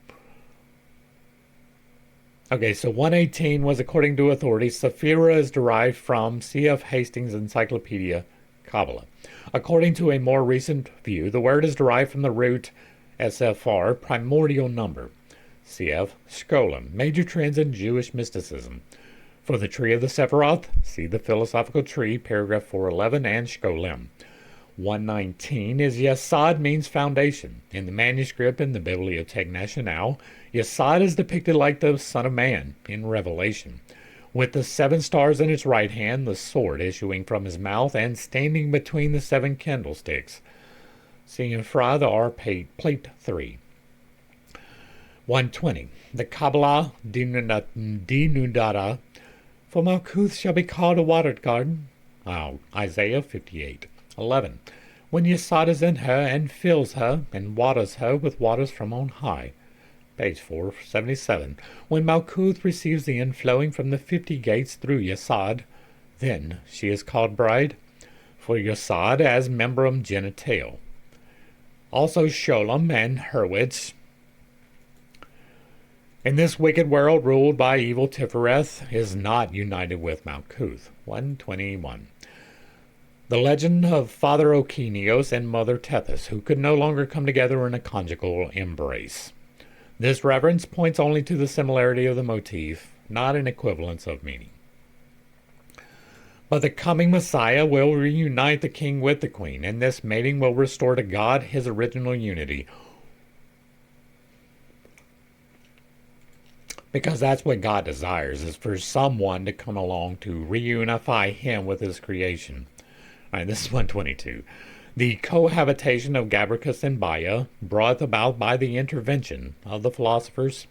Okay, so 118 was, according to authorities, Sephira is derived from C.F. Hastings' Encyclopedia, Kabbalah. According to a more recent view, the word is derived from the root SFR, primordial number. C.F. Skolem, Major Trends in Jewish Mysticism. For the tree of the Sephiroth, see the Philosophical Tree, paragraph 411, and Skolem. 119 is Yesod means foundation. In the manuscript in the Bibliothèque Nationale, Yesod is depicted like the Son of Man in Revelation, with the 7 stars in its right hand, the sword issuing from his mouth, and standing between the 7 candlesticks. See in Fra the R plate 3. 120. The Kabbalah denudata, for Malkuth shall be called a watered garden. Isaiah 58. 11. When Yesod is in her, and fills her, and waters her with waters from on high. Page 477. When Malkuth receives the inflowing from the 50 gates through Yesod, then she is called bride, for Yesod as membrum genitale. Also Sholem and Hurwitz, And this wicked world ruled by evil Tifereth is not united with Malkuth. 121. The legend of Father Okenios and Mother Tethys, who could no longer come together in a conjugal embrace. This reference points only to the similarity of the motif, not an equivalence of meaning. But the coming Messiah will reunite the king with the queen, and this mating will restore to God his original unity. Because that's what God desires, is for someone to come along to reunify him with his creation. All right, this is 122. The cohabitation of Gabricus and Baia, brought about by the intervention of the philosophers.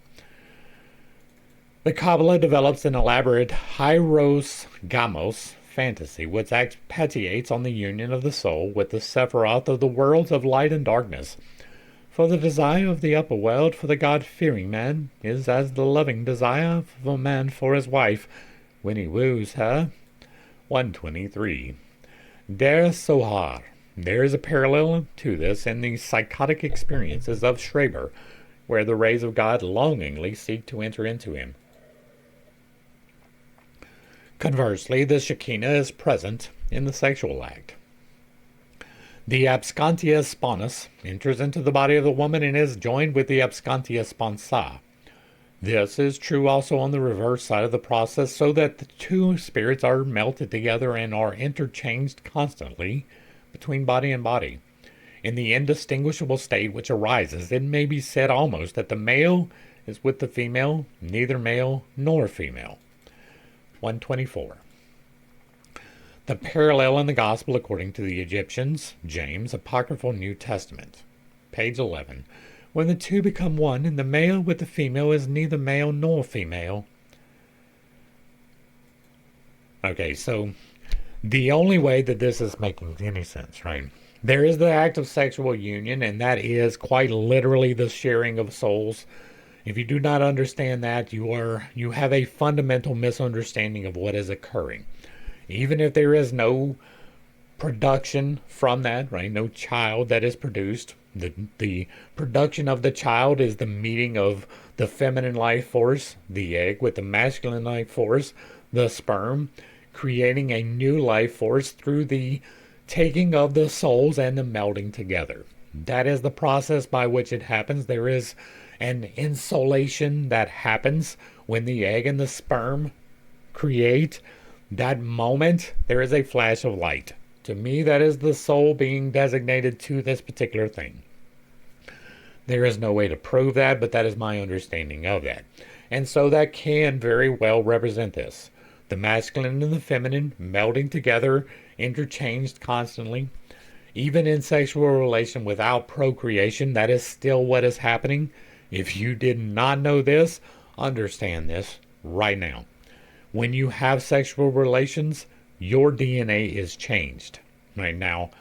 The Kabbalah develops an elaborate hieros gamos fantasy, which expatiates on the union of the soul with the Sephiroth of the worlds of light and darkness. For the desire of the upper world for the God-fearing man is as the loving desire of a man for his wife when he woos her. 123. Der Sohar. There is a parallel to this in the psychotic experiences of Schreber, where the rays of God longingly seek to enter into him. Conversely, the Shekinah is present in the sexual act. The abscontia sponus enters into the body of the woman and is joined with the abscontia sponsa. This is true also on the reverse side of the process, so that the two spirits are melted together and are interchanged constantly between body and body. In the indistinguishable state which arises, it may be said almost that the male is with the female, neither male nor female. 124. The parallel in the Gospel according to the Egyptians, James, Apocryphal New Testament. Page 11. When the two become one, and the male with the female is neither male nor female. Okay, so the only way that this is making any sense, right? There is the act of sexual union, and that is quite literally the sharing of souls. If you do not understand that, you have a fundamental misunderstanding of what is occurring. Even if there is no production from that, right? No child that is produced. The production of the child is the meeting of the feminine life force, the egg, with the masculine life force, the sperm, creating a new life force through the taking of the souls and the melding together. That is the process by which it happens. There is an insolation that happens when the egg and the sperm create. That moment, there is a flash of light. To me, that is the soul being designated to this particular thing. There is no way to prove that, but that is my understanding of that. And so that can very well represent this. The masculine and the feminine melding together, interchanged constantly. Even in sexual relation without procreation, that is still what is happening. If you did not know this, understand this right now. When you have sexual relations, your DNA is changed. Right now,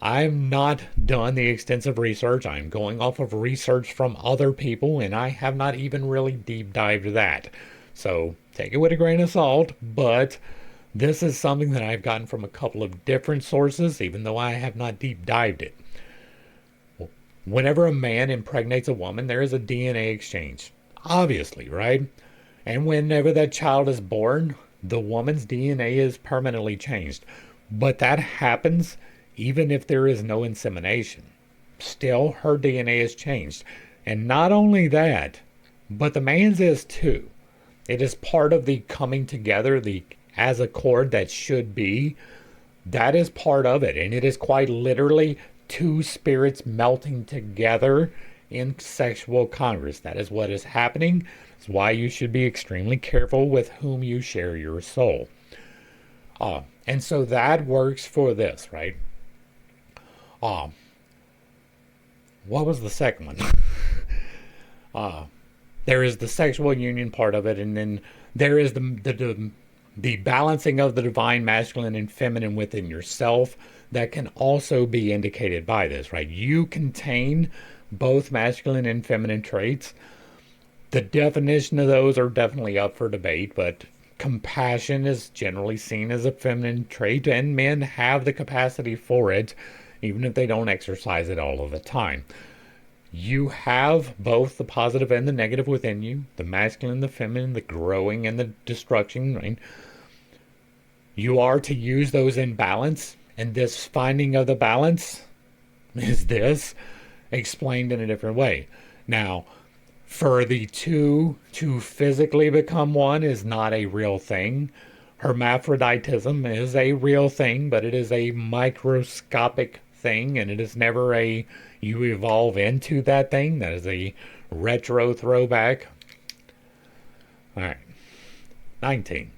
I've not done the extensive research. I'm going off of research from other people, and I have not even really deep dived that. So take it with a grain of salt, but this is something that I've gotten from a couple of different sources, even though I have not deep dived it. Whenever a man impregnates a woman, there is a DNA exchange. Obviously, right? And whenever that child is born, the woman's DNA is permanently changed. But that happens even if there is no insemination. Still, her DNA is changed. And not only that, but the man's is too. It is part of the coming together, the as a cord that should be. That is part of it. And it is quite literally two spirits melting together in sexual congress. That is what is happening. It's why you should be extremely careful with whom you share your soul. And so that works for this, right? What was the second one? There is the sexual union part of it, and then there is the balancing of the divine masculine and feminine within yourself that can also be indicated by this, right? You contain both masculine and feminine traits. The definition of those are definitely up for debate, but compassion is generally seen as a feminine trait, and men have the capacity for it, even if they don't exercise it all of the time. You have both the positive and the negative within you, the masculine and the feminine, the growing and the destruction. Right? You are to use those in balance, and this finding of the balance is this explained in a different way. Now, for the two to physically become one is not a real thing. Hermaphroditism is a real thing, but it is a microscopic thing, and it is never a you evolve into that thing. That is a retro throwback. All right. 19.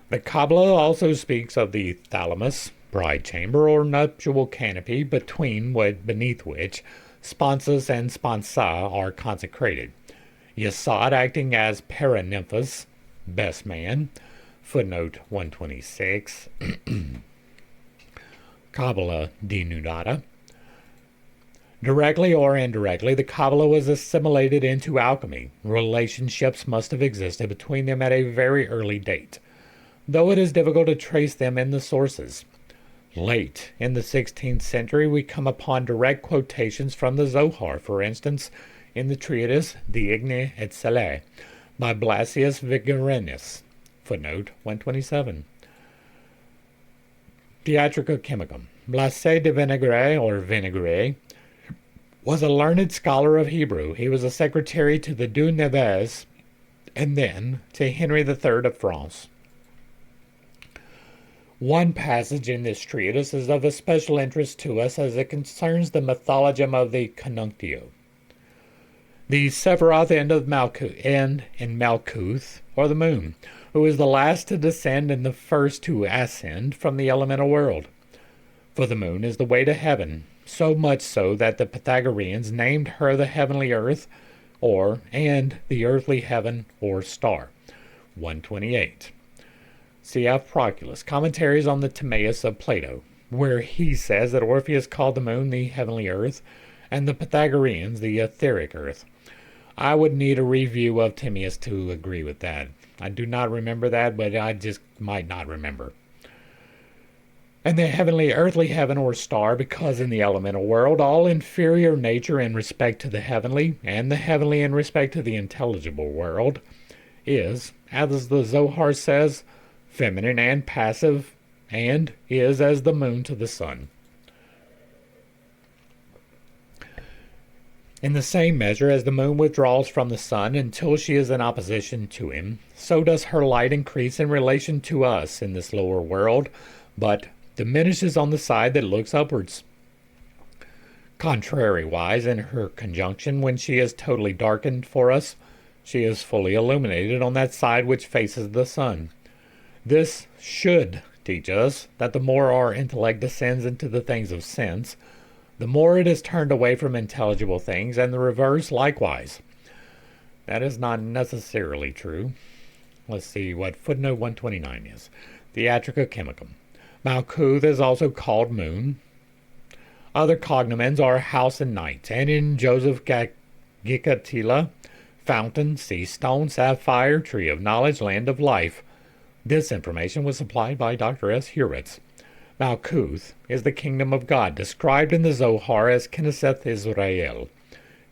The Kabbalah also speaks of the thalamus, bride chamber, or nuptial canopy beneath which sponsors and sponsa are consecrated. Yesod acting as paranymphos, best man. Footnote 126. Kabbalah denudata. Directly or indirectly, the Kabbalah was assimilated into alchemy. Relationships must have existed between them at a very early date, though it is difficult to trace them in the sources. Late in the 16th century, we come upon direct quotations from the Zohar, for instance, in the treatise De Igne et Cele by Blasius Vigerenus. Footnote 127. Theatrica Chemicum. Blase de Vinegre, or Vinegre, was a learned scholar of Hebrew. He was a secretary to the Deux Neves and then to Henry III of France. One passage in this treatise is of especial interest to us as it concerns the mythologium of the Coniunctio. The Sephiroth end of Malkuth, or the moon, who is the last to descend and the first to ascend from the elemental world. For the moon is the way to heaven, so much so that the Pythagoreans named her the heavenly earth, and the earthly heaven or star. 128. C.F. Proculus, Commentaries on the Timaeus of Plato, where he says that Orpheus called the moon the heavenly earth, and the Pythagoreans the etheric earth. I would need a review of Timaeus to agree with that. I do not remember that, but I just might not remember. And the heavenly earthly heaven or star, because in the elemental world all inferior nature in respect to the heavenly, and the heavenly in respect to the intelligible world, is, as the Zohar says, feminine and passive, and is as the moon to the sun. In the same measure as the moon withdraws from the sun until she is in opposition to him, so does her light increase in relation to us in this lower world, but diminishes on the side that looks upwards. Contrariwise, in her conjunction, when she is totally darkened for us, she is fully illuminated on that side which faces the sun. This should teach us that the more our intellect descends into the things of sense, the more it is turned away from intelligible things, and the reverse likewise. That is not necessarily true. Let's see what footnote 129 is. Theatrica Chemicum. Malkuth is also called moon. Other cognomens are house and night, and in Joseph Gicatila, fountain, sea stone, sapphire, tree of knowledge, land of life. This information was supplied by Dr. S. Hurwitz. Malkuth is the kingdom of God, described in the Zohar as Knesset Israel,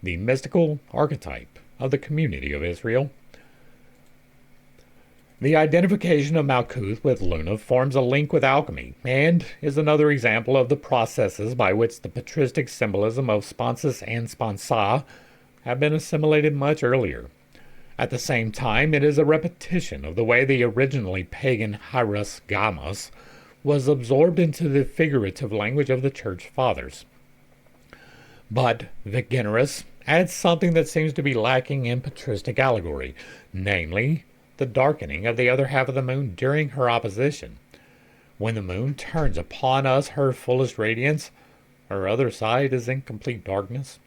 the mystical archetype of the community of Israel. The identification of Malkuth with Luna forms a link with alchemy, and is another example of the processes by which the patristic symbolism of sponsus and sponsa have been assimilated much earlier. At the same time, it is a repetition of the way the originally pagan hieros gamos was absorbed into the figurative language of the Church Fathers. But Vigerenus adds something that seems to be lacking in patristic allegory, namely, the darkening of the other half of the moon during her opposition. When the moon turns upon us her fullest radiance, her other side is in complete darkness.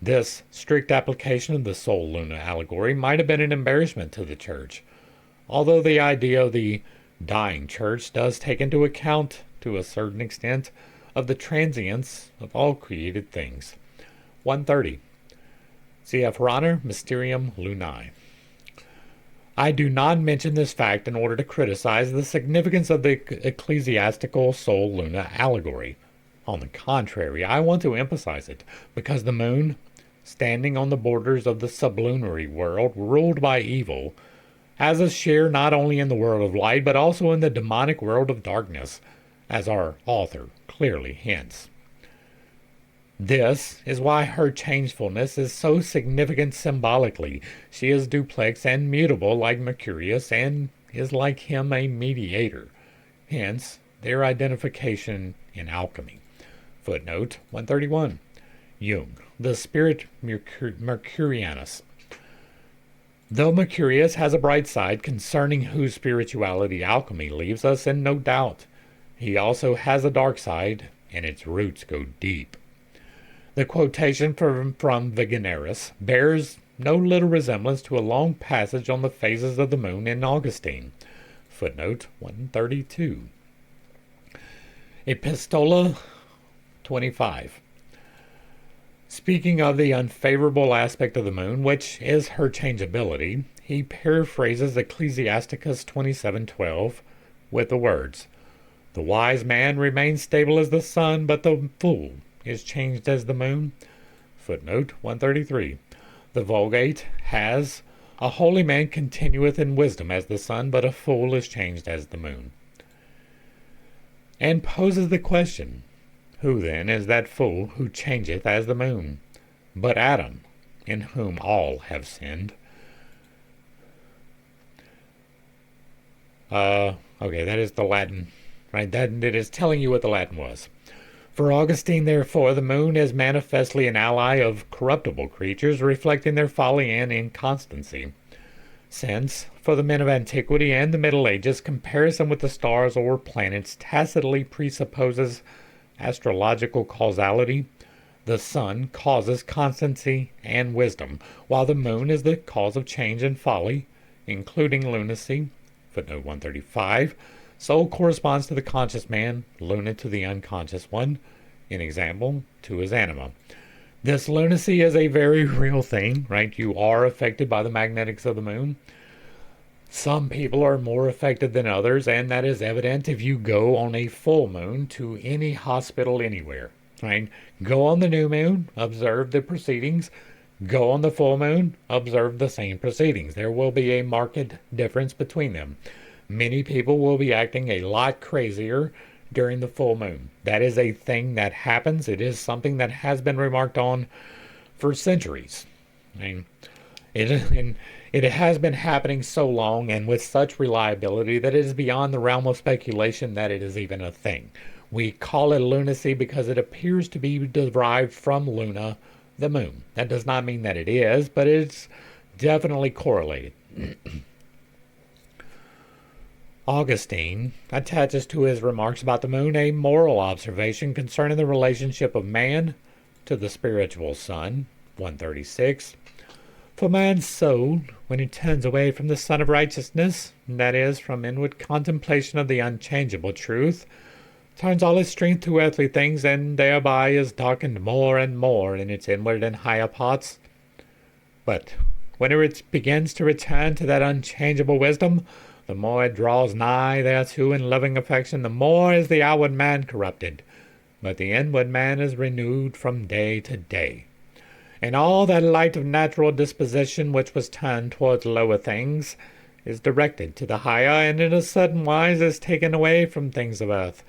This strict application of the Sol Luna allegory might have been an embarrassment to the Church, although the idea of the dying Church does take into account, to a certain extent, of the transience of all created things. 130. C.F. Rahner, Mysterium Lunae. I do not mention this fact in order to criticize the significance of the ecclesiastical Sol Luna allegory. On the contrary, I want to emphasize it, because the moon, standing on the borders of the sublunary world ruled by evil, has a share not only in the world of light, but also in the demonic world of darkness, as our author clearly hints. This is why her changefulness is so significant symbolically. She is duplex and mutable like Mercurius, and is like him a mediator. Hence, their identification in alchemy. Footnote 131. Jung, the spirit Mercurianus. Though Mercurius has a bright side concerning whose spirituality alchemy leaves us in no doubt, he also has a dark side, and its roots go deep. The quotation from Virginalis bears no little resemblance to a long passage on the phases of the moon in Augustine. Footnote 132. Epistola 25. Speaking of the unfavorable aspect of the moon, which is her changeability, he paraphrases Ecclesiasticus 27:12 with the words, "The wise man remains stable as the sun, but the fool is changed as the moon." Footnote 133. The Vulgate has, "A holy man continueth in wisdom as the sun, but a fool is changed as the moon." And poses the question, who then is that fool who changeth as the moon? But Adam, in whom all have sinned. Okay, that is the Latin, right? That it is telling you what the Latin was. For Augustine, therefore, the moon is manifestly an ally of corruptible creatures, reflecting their folly and inconstancy. Since, for the men of antiquity and the Middle Ages, comparison with the stars or planets tacitly presupposes astrological causality, the sun causes constancy and wisdom, while the moon is the cause of change and folly, including lunacy. Footnote 135. Soul corresponds to the conscious man, luna to the unconscious one, in example, to his anima. This lunacy is a very real thing, right? You are affected by the magnetics of the moon. Some people are more affected than others, and that is evident if you go on a full moon to any hospital anywhere, right? Go on the new moon, observe the proceedings. Go on the full moon, observe the same proceedings. There will be a marked difference between them. Many people will be acting a lot crazier during the full moon. That is a thing that happens. It is something that has been remarked on for centuries. I mean, it has been happening so long and with such reliability that it is beyond the realm of speculation that it is even a thing. We call it lunacy because it appears to be derived from Luna, the moon. That does not mean that it is, but it's definitely correlated. Augustine attaches to his remarks about the moon a moral observation concerning the relationship of man to the spiritual sun. 136. For man's soul, when he turns away from the sun of righteousness, that is, from inward contemplation of the unchangeable truth, turns all his strength to earthly things, and thereby is darkened more and more in its inward and higher parts. But whenever it begins to return to that unchangeable wisdom, the more it draws nigh thereto in loving affection, the more is the outward man corrupted, but the inward man is renewed from day to day. And all that light of natural disposition which was turned towards lower things is directed to the higher, and in a certain wise is taken away from things of earth,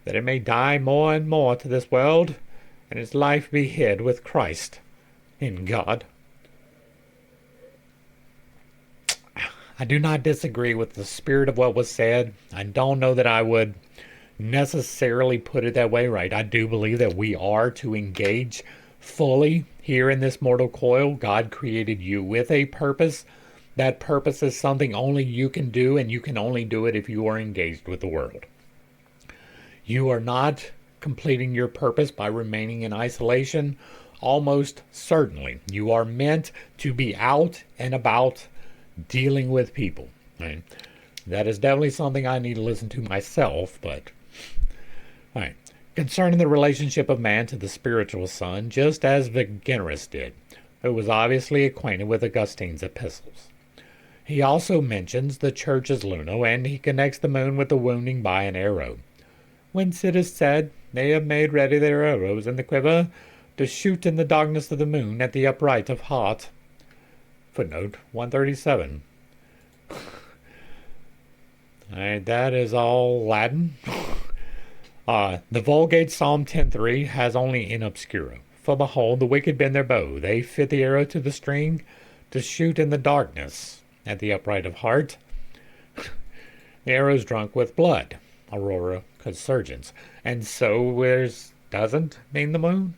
that it may die more and more to this world, and its life be hid with Christ in God. I do not disagree with the spirit of what was said. I don't know that I would necessarily put it that way, right? I do believe that we are to engage fully here in this mortal coil. God created you with a purpose. That purpose is something only you can do, and you can only do it if you are engaged with the world. You are not completing your purpose by remaining in isolation. Almost certainly. You are meant to be out and about dealing with people. Right? That is definitely something I need to listen to myself, but all right. Concerning the relationship of man to the spiritual sun, just as Virginius did, who was obviously acquainted with Augustine's epistles. He also mentions the church's Luna, and he connects the moon with the wounding by an arrow. Whence it is said, they have made ready their arrows in the quiver, to shoot in the darkness of the moon at the upright of heart. Footnote 137. Alright, that is all Latin. The Vulgate Psalm 10:3 has only in obscuro. For behold, the wicked bend their bow. They fit the arrow to the string to shoot in the darkness at the upright of heart. The arrow is drunk with blood. Aurora Consurgens. And so doesn't mean the moon.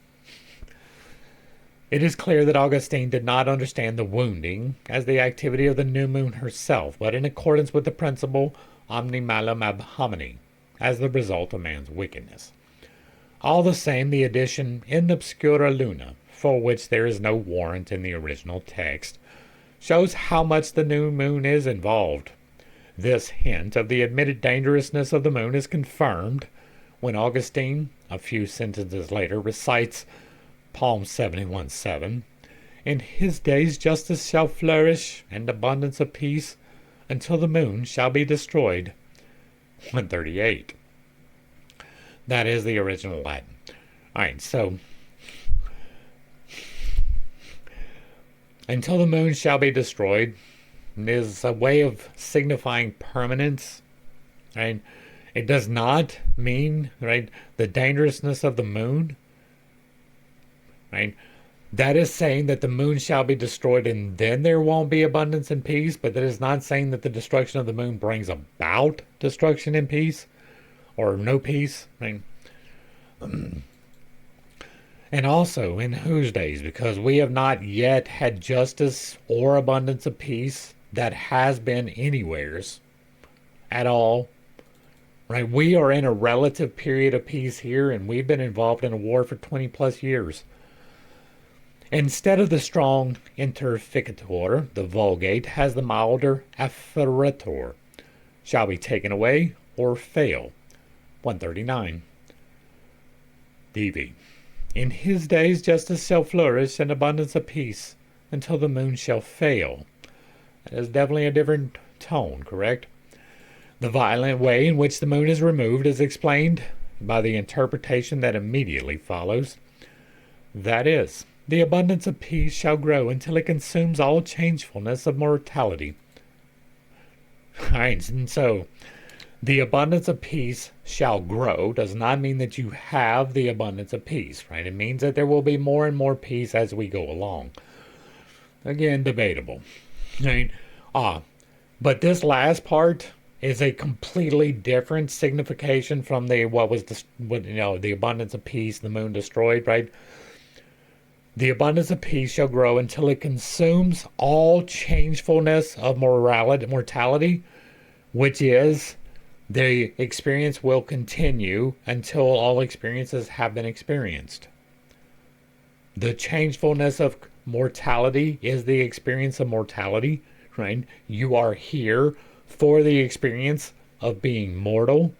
It is clear that Augustine did not understand the wounding as the activity of the new moon herself, but in accordance with the principle omni malum ab homine, as the result of man's wickedness. All the same, the addition in obscura luna, for which there is no warrant in the original text, shows how much the new moon is involved. This hint of the admitted dangerousness of the moon is confirmed when Augustine, a few sentences later, recites Psalm 71:7, "In his days justice shall flourish, and abundance of peace, until the moon shall be destroyed." 138. That is the original Latin. Alright, so until the moon shall be destroyed is a way of signifying permanence. Right? It does not mean, right, the dangerousness of the moon. Right? That is saying that the moon shall be destroyed and then there won't be abundance and peace, but that is not saying that the destruction of the moon brings about destruction and peace, or no peace. Right? And also, in whose days? Because we have not yet had justice or abundance of peace that has been anywheres at all. Right? We are in a relative period of peace here, and we've been involved in a war for 20 plus years. Instead of the strong interficator, the Vulgate has the milder afferitor. Shall be taken away or fail. 139. DV. In his days justice shall flourish and abundance of peace until the moon shall fail. That is definitely a different tone, correct? The violent way in which the moon is removed is explained by the interpretation that immediately follows. That is, the abundance of peace shall grow until it consumes all changefulness of mortality. Right, and so the abundance of peace shall grow does not mean that you have the abundance of peace, right? It means that there will be more and more peace as we go along. Again, debatable. Right? But this last part is a completely different signification from the the abundance of peace, the moon destroyed, right? The abundance of peace shall grow until it consumes all changefulness of mortality, which is the experience will continue until all experiences have been experienced. The changefulness of mortality is the experience of mortality, right? You are here for the experience of being mortal,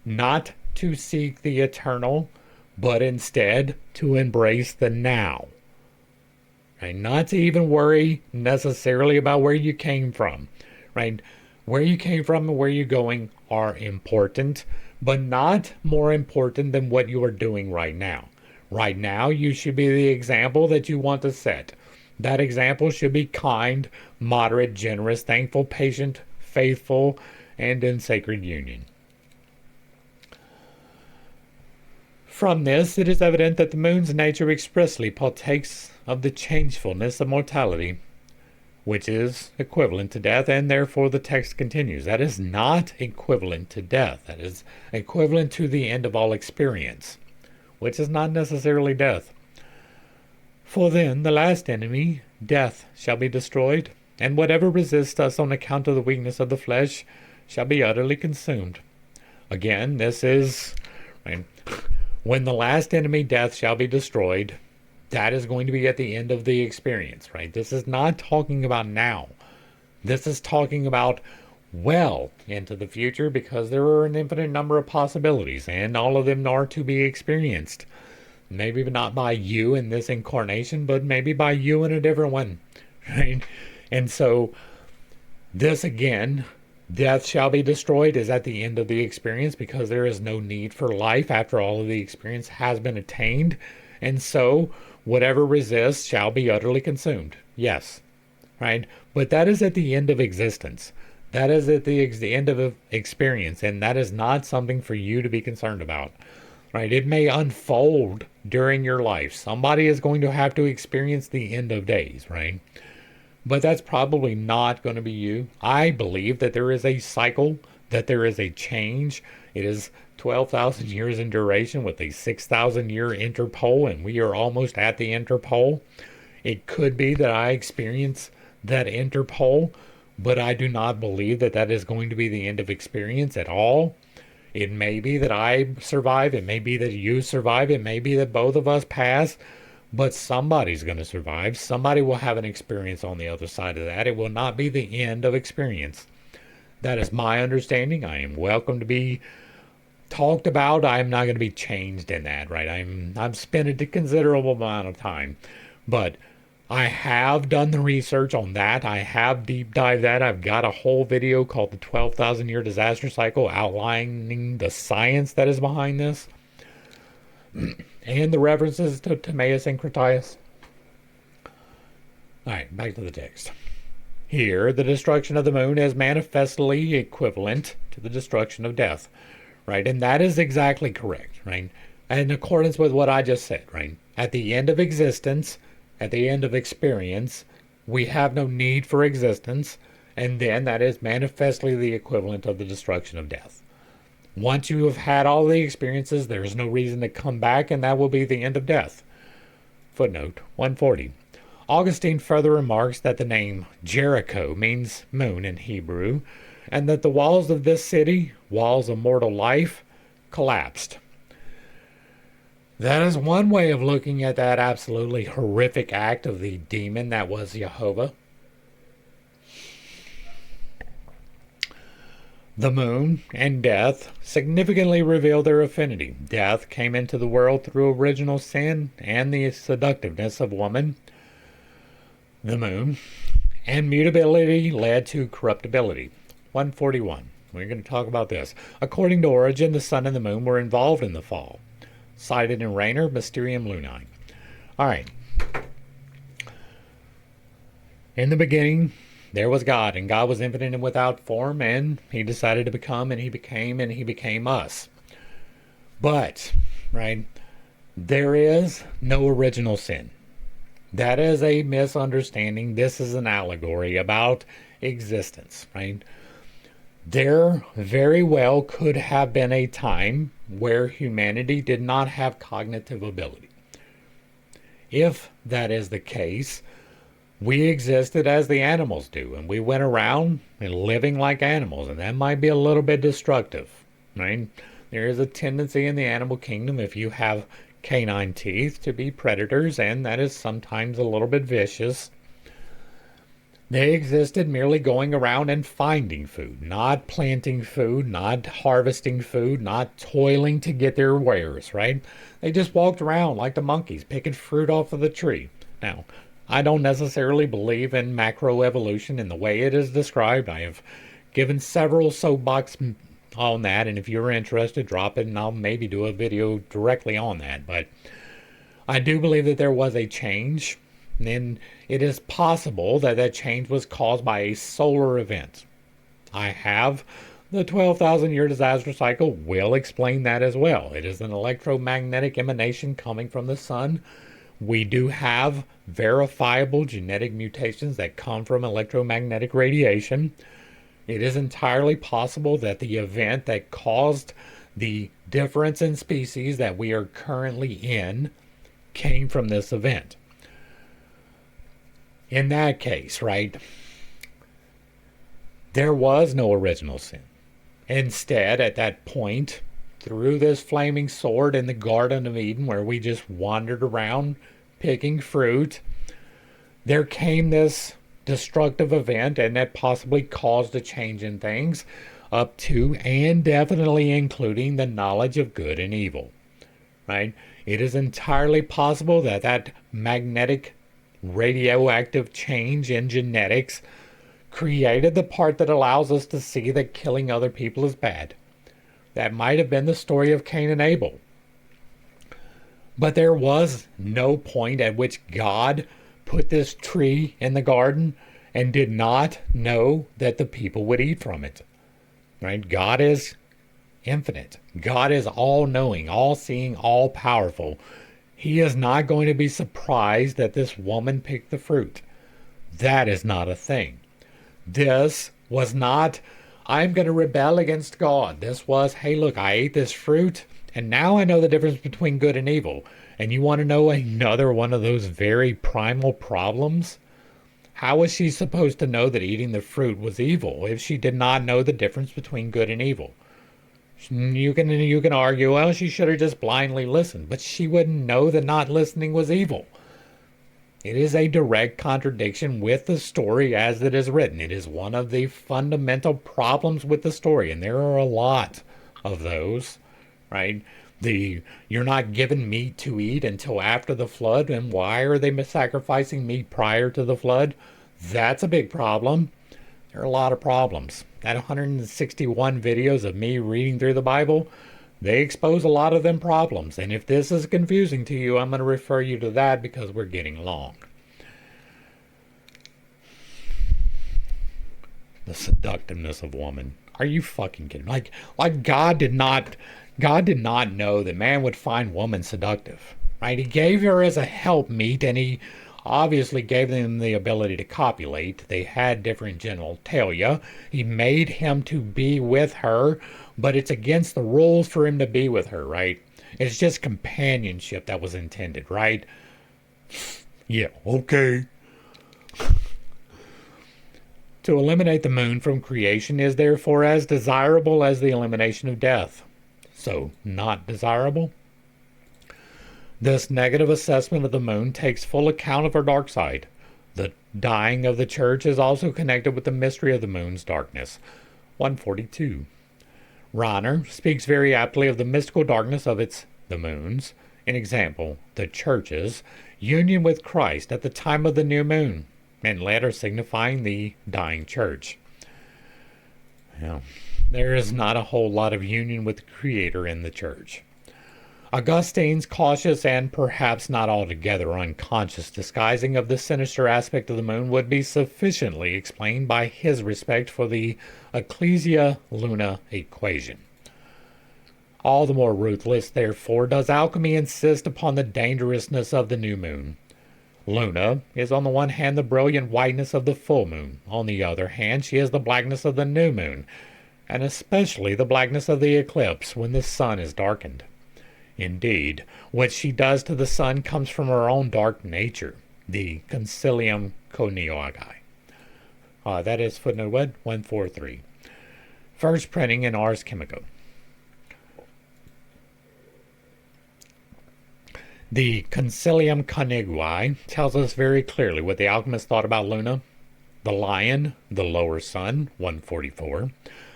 not to seek the eternal, but instead to embrace the now. Right? Not to even worry necessarily about where you came from, right? Where you came from and where you're going are important, but not more important than what you are doing right now. Right now, you should be the example that you want to set. That example should be kind, moderate, generous, thankful, patient, faithful, and in sacred union. From this, it is evident that the moon's nature expressly partakes of the changefulness of mortality, which is equivalent to death, and therefore the text continues. That is not equivalent to death. That is equivalent to the end of all experience, which is not necessarily death. For then the last enemy, death, shall be destroyed, and whatever resists us on account of the weakness of the flesh shall be utterly consumed. Again, this is, right, when the last enemy, death, shall be destroyed, that is going to be at the end of the experience, right? This is not talking about now. This is talking about well into the future, because there are an infinite number of possibilities, and all of them are to be experienced. Maybe not by you in this incarnation, but maybe by you in a different one, right? And so this again, death shall be destroyed, is at the end of the experience, because there is no need for life after all of the experience has been attained. And so whatever resists shall be utterly consumed. Yes, right? But that is at the end of existence. That is at the end of experience, and that is not something for you to be concerned about, right? It may unfold during your life. Somebody is going to have to experience the end of days, right? But that's probably not going to be you. I believe that there is a cycle, that there is a change. It is 12,000 years in duration with a 6,000 year interpole, and we are almost at the interpole. It could be that I experience that interpole, but I do not believe that that is going to be the end of experience at all. It may be that I survive. It may be that you survive. It may be that both of us pass, but somebody's going to survive. Somebody will have an experience on the other side of that. It will not be the end of experience. That is my understanding. I am welcome to be talked about. I'm not going to be changed in that, right? I've spent a considerable amount of time, but I have done the research on that. I have deep dived that. I've got a whole video called the 12,000 year disaster cycle outlining the science that is behind this and the references to Timaeus and Critias. All right, back to the text. Here, the destruction of the moon is manifestly equivalent to the destruction of death, right? And that is exactly correct, right? In accordance with what I just said, right? At the end of existence, at the end of experience, we have no need for existence, and then that is manifestly the equivalent of the destruction of death. Once you have had all the experiences, there is no reason to come back, and that will be the end of death. Footnote 140. Augustine further remarks that the name Jericho means moon in Hebrew, and that the walls of this city, walls of mortal life, collapsed. That is one way of looking at that absolutely horrific act of the demon that was Jehovah. The moon and death significantly reveal their affinity. Death came into the world through original sin and the seductiveness of woman. The moon and mutability led to corruptibility. 141. We're going to talk about this. According to Origen, the sun and the moon were involved in the fall. Cited in Rayner, Mysterium Lunae. All right. In the beginning, there was God, and God was infinite and without form, and he decided to become, and he became us. But, right, there is no original sin. That is a misunderstanding. This is an allegory about existence, right? There very well could have been a time where humanity did not have cognitive ability. If that is the case, we existed as the animals do, and we went around and living like animals, and that might be a little bit destructive, right? There is a tendency in the animal kingdom, if you have canine teeth, to be predators, and that is sometimes a little bit vicious. They existed merely going around and finding food, not planting food, not harvesting food, not toiling to get their wares, right? They just walked around like the monkeys, picking fruit off of the tree. Now, I don't necessarily believe in macroevolution in the way it is described. I have given several soapbox on that, and if you're interested, drop it, and I'll maybe do a video directly on that. But I do believe that there was a change, and it is possible that that change was caused by a solar event. I have the 12,000 year disaster cycle will explain that as well. It is an electromagnetic emanation coming from the sun. We do have verifiable genetic mutations that come from electromagnetic radiation. It is entirely possible that the event that caused the difference in species that we are currently in came from this event. In that case, right, there was no original sin. Instead, at that point, through this flaming sword in the Garden of Eden, where we just wandered around picking fruit, there came this destructive event, and that possibly caused a change in things, up to and definitely including the knowledge of good and evil, right? It is entirely possible that that magnetic radioactive change in genetics created the part that allows us to see that killing other people is bad. That might have been the story of Cain and Abel. But there was no point at which God put this tree in the garden and did not know that the people would eat from it. Right? God is infinite. God is all-knowing, all-seeing, all-powerful. He is not going to be surprised that this woman picked the fruit. That is not a thing. This was not, I'm going to rebel against God. This was, hey, look, I ate this fruit, and now I know the difference between good and evil. And you want to know another one of those very primal problems? How was she supposed to know that eating the fruit was evil if she did not know the difference between good and evil? You can argue, well, she should have just blindly listened, but she wouldn't know that not listening was evil. It is a direct contradiction with the story as it is written. It is one of the fundamental problems with the story, and there are a lot of those, right? You're not given meat to eat until after the flood, and why are they sacrificing meat prior to the flood? That's a big problem. There are a lot of problems. That 161 videos of me reading through the Bible, they expose a lot of them problems. And if this is confusing to you, I'm going to refer you to that because we're getting long. The seductiveness of woman. Are you fucking kidding? Like God did not know that man would find woman seductive. Right? He gave her as a helpmeet, and he obviously gave them the ability to copulate. They had different genitalia. He made him to be with her, but it's against the rules for him to be with her, right? It's just companionship that was intended, right? Yeah, okay. To eliminate the moon from creation is therefore as desirable as the elimination of death. So, not desirable? This negative assessment of the moon takes full account of her dark side. The dying of the church is also connected with the mystery of the moon's darkness. 142. Rahner speaks very aptly of the mystical darkness of the moon's, an example, the church's, union with Christ at the time of the new moon, and latter signifying the dying church. Well, there is not a whole lot of union with the Creator in the church. Augustine's cautious and perhaps not altogether unconscious disguising of the sinister aspect of the moon would be sufficiently explained by his respect for the Ecclesia-Luna equation. All the more ruthless, therefore, does alchemy insist upon the dangerousness of the new moon. Luna is on the one hand the brilliant whiteness of the full moon. On the other hand, she is the blackness of the new moon, and especially the blackness of the eclipse when the sun is darkened. Indeed, what she does to the sun comes from her own dark nature, the Concilium Coniunctionis. That is footnote 143. First printing in Ars Chemica. The Concilium Coniunctionis tells us very clearly what the alchemists thought about Luna. The lion, the lower sun, 144.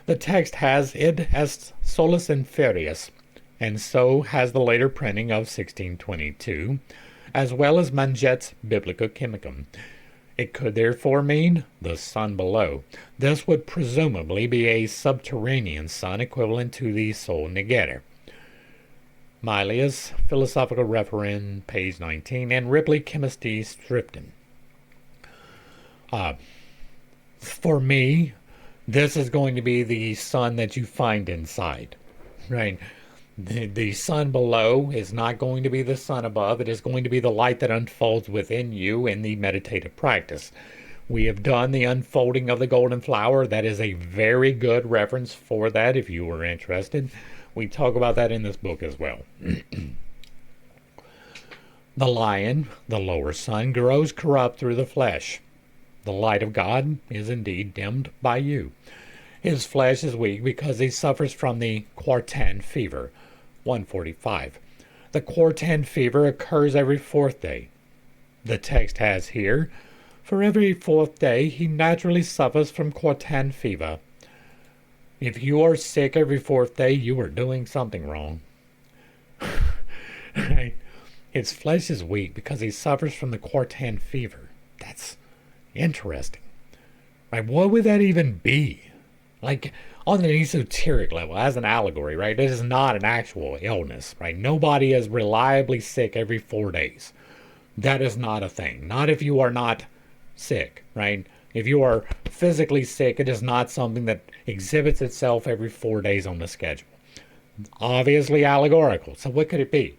The text has it as solus inferius, and so has the later printing of 1622, as well as Manget's Biblica Chemicum. It could therefore mean the sun below. This would presumably be a subterranean sun equivalent to the Sol Niger. Mylius, Philosophical Referend, page 19, and Ripley, Chemisty Stripton. For me, this is going to be the sun that you find inside, right? The sun below is not going to be the sun above. It is going to be the light that unfolds within you in the meditative practice. We have done the unfolding of the golden flower. That is a very good reference for that if you were interested. We talk about that in this book as well. The lion, the lower sun, grows corrupt through the flesh. The light of God is indeed dimmed by you. His flesh is weak because he suffers from the Quartan fever. 145. The Quartan fever occurs every fourth day. The text has here, for every fourth day he naturally suffers from Quartan fever. If you are sick every fourth day, you are doing something wrong. Right? His flesh is weak because he suffers from the Quartan fever. That's interesting. Right? What would that even be? Like, on an esoteric level, as an allegory, right? It is not an actual illness, right? Nobody is reliably sick every 4 days. That is not a thing. Not if you are not sick, right? If you are physically sick, it is not something that exhibits itself every 4 days on the schedule. Obviously allegorical. So what could it be,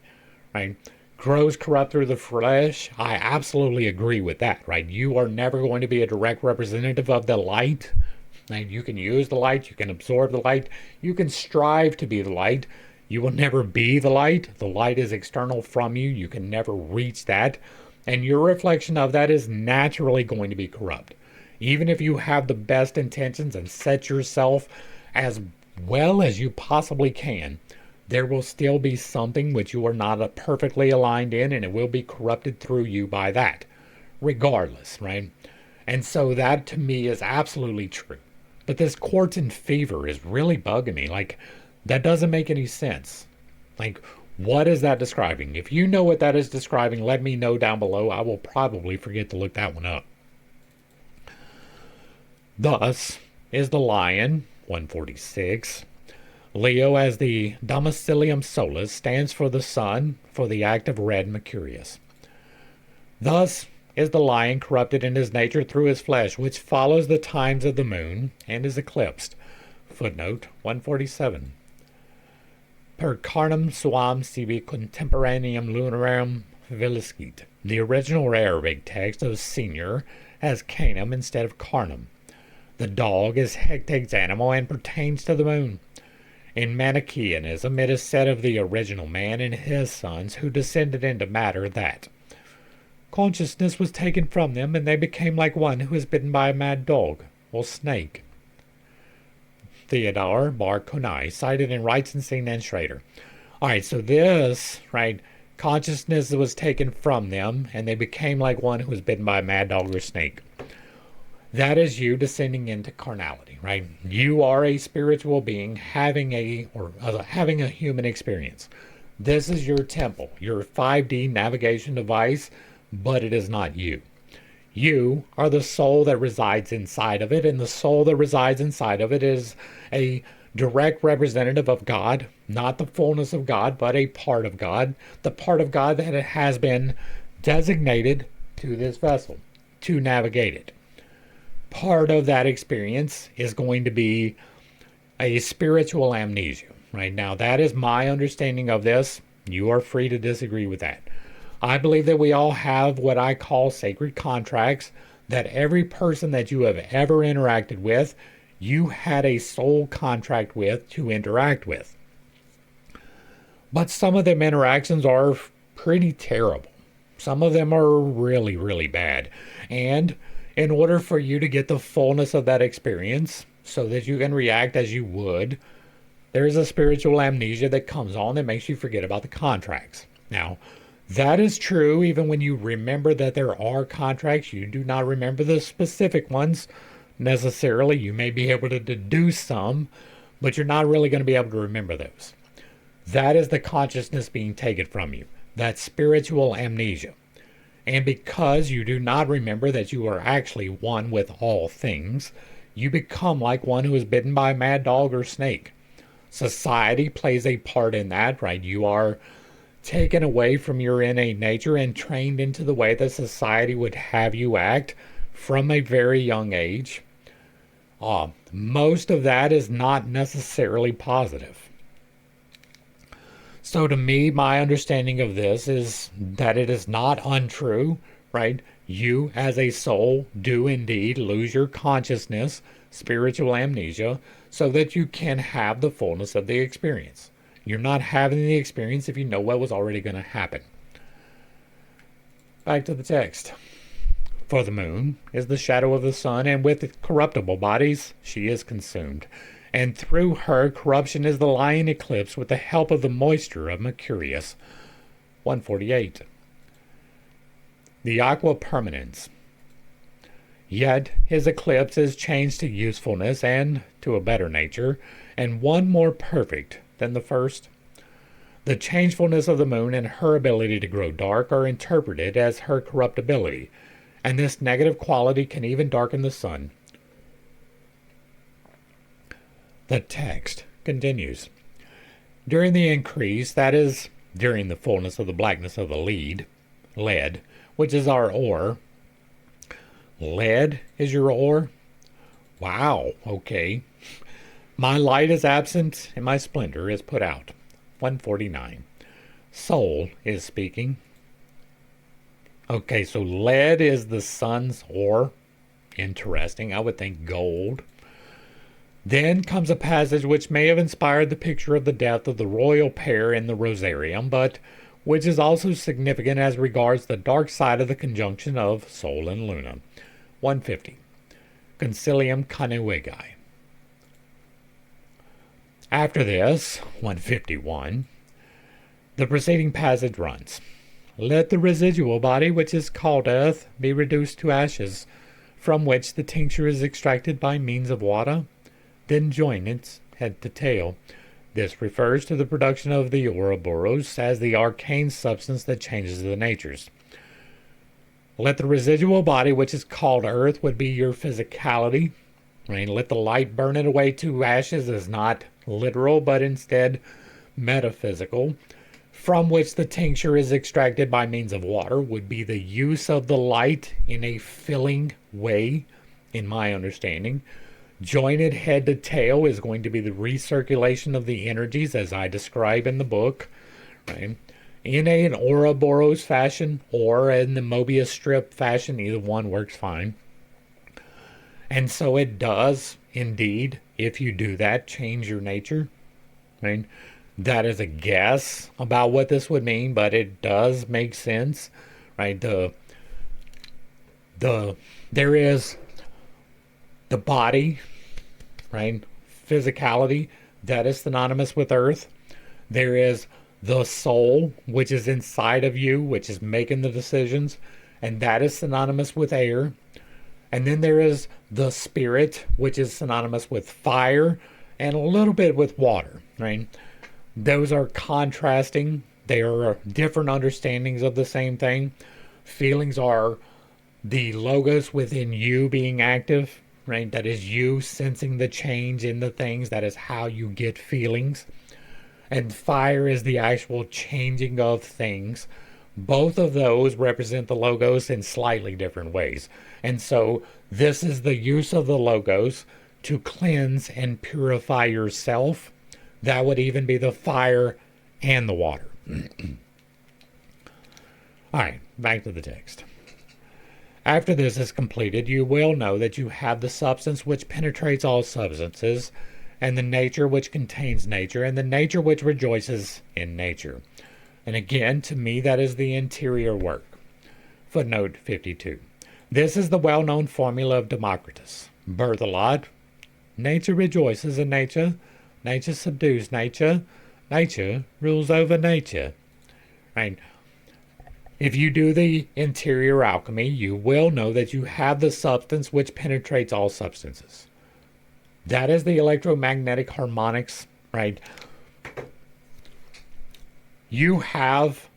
right? Grows corrupt through the flesh. I absolutely agree with that, right? You are never going to be a direct representative of the light. And you can use the light, you can absorb the light, you can strive to be the light. You will never be the light. The light is external from you. You can never reach that. And your reflection of that is naturally going to be corrupt. Even if you have the best intentions and set yourself as well as you possibly can, there will still be something which you are not perfectly aligned in, and it will be corrupted through you by that, regardless, right? And so that to me is absolutely true. But this Quartan fever is really bugging me. Like, that doesn't make any sense. Like, what is that describing? If you know what that is describing, let me know down below. I will probably forget to look that one up. Thus is the lion, 146. Leo, as the domicilium solis, stands for the sun, for the act of red Mercurius. Thus is the lion corrupted in his nature through his flesh, which follows the times of the moon, and is eclipsed. Footnote 147. Per carnum suam sibi contemporaneum lunarum viliscit. The original Arabic text of senior has canum instead of carnum. The dog is Hectade's animal and pertains to the moon. In Manichaeanism, it is said of the original man and his sons who descended into matter that consciousness was taken from them and they became like one who is bitten by a mad dog or snake. Theodore Bar Konai, cited in Wrightenstein and Schrader. Alright, so this, right, consciousness was taken from them and they became like one who was bitten by a mad dog or snake. That is you descending into carnality, right? You are a spiritual being having having a human experience. This is your temple, your 5D navigation device, but it is not you. You are the soul that resides inside of it, and the soul that resides inside of it is a direct representative of God, not the fullness of God, but a part of God, the part of God that has been designated to this vessel to navigate it. Part of that experience is going to be a spiritual amnesia. Right now, that is my understanding of this. You are free to disagree with that. I believe that we all have what I call sacred contracts, that every person that you have ever interacted with, you had a soul contract with to interact with. But some of them interactions are pretty terrible. Some of them are really, really bad. And in order for you to get the fullness of that experience so that you can react as you would, there's a spiritual amnesia that comes on that makes you forget about the contracts. Now, that is true even when you remember that there are contracts. You do not remember the specific ones necessarily. You may be able to deduce some, but you're not really going to be able to remember those. That is the consciousness being taken from you. That's spiritual amnesia. And because you do not remember that you are actually one with all things, you become like one who is bitten by a mad dog or snake. Society plays a part in that, right? You are taken away from your innate nature and trained into the way that society would have you act from a very young age. Most of that is not necessarily positive. So to me, my understanding of this is that it is not untrue, right? You as a soul do indeed lose your consciousness, spiritual amnesia, so that you can have the fullness of the experience. You're not having the experience if you know what was already going to happen. Back to the text. For the moon is the shadow of the sun, and with corruptible bodies she is consumed. And through her corruption is the lion eclipsed with the help of the moisture of Mercurius. 148. The aqua permanens. Yet his eclipse is changed to usefulness and to a better nature, and one more perfect than the first. The changefulness of the moon and her ability to grow dark are interpreted as her corruptibility, and this negative quality can even darken the sun. The text continues. During the increase, that is, during the fullness of the blackness of the lead, which is our ore. Lead is your ore? Wow, okay. My light is absent and my splendor is put out. 149. Soul is speaking. Okay, so lead is the sun's ore. Interesting. I would think gold. Then comes a passage which may have inspired the picture of the death of the royal pair in the Rosarium, but which is also significant as regards the dark side of the conjunction of Sol and Luna. 150. Concilium Connuegi. After this, 151, the preceding passage runs, let the residual body, which is called earth, be reduced to ashes, from which the tincture is extracted by means of water, then join its head to tail. This refers to the production of the Ouroboros as the arcane substance that changes the natures. Let the residual body, which is called earth, would be your physicality. Right? Let the light burn it away to ashes is not literal, but instead metaphysical. From which the tincture is extracted by means of water would be the use of the light in a filling way, in my understanding. Jointed head to tail is going to be the recirculation of the energies as I describe in the book. Right? In an Ouroboros fashion or in the Mobius strip fashion, either one works fine. And so it does, indeed, if you do that, change your nature. Right? That is a guess about what this would mean, but it does make sense. Right? There is the body, right? Physicality, that is synonymous with earth. There is the soul, which is inside of you, which is making the decisions, and that is synonymous with air. And then there is the spirit, which is synonymous with fire and a little bit with water, right? Those are contrasting. They are different understandings of the same thing. Feelings are the logos within you being active, right? That is you sensing the change in the things. That is how you get feelings. And fire is the actual changing of things. Both of those represent the logos in slightly different ways. And so this is the use of the logos to cleanse and purify yourself. That would even be the fire and the water. All right, back to the text. After this is completed, you will know that you have the substance which penetrates all substances, and the nature which contains nature, and the nature which rejoices in nature. And again, to me, that is the interior work. Footnote 52. This is the well-known formula of Democritus. Berthelot. Nature rejoices in nature. Nature subdues nature. Nature rules over nature. Right? If you do the interior alchemy, you will know that you have the substance which penetrates all substances. That is the electromagnetic harmonics, right? You have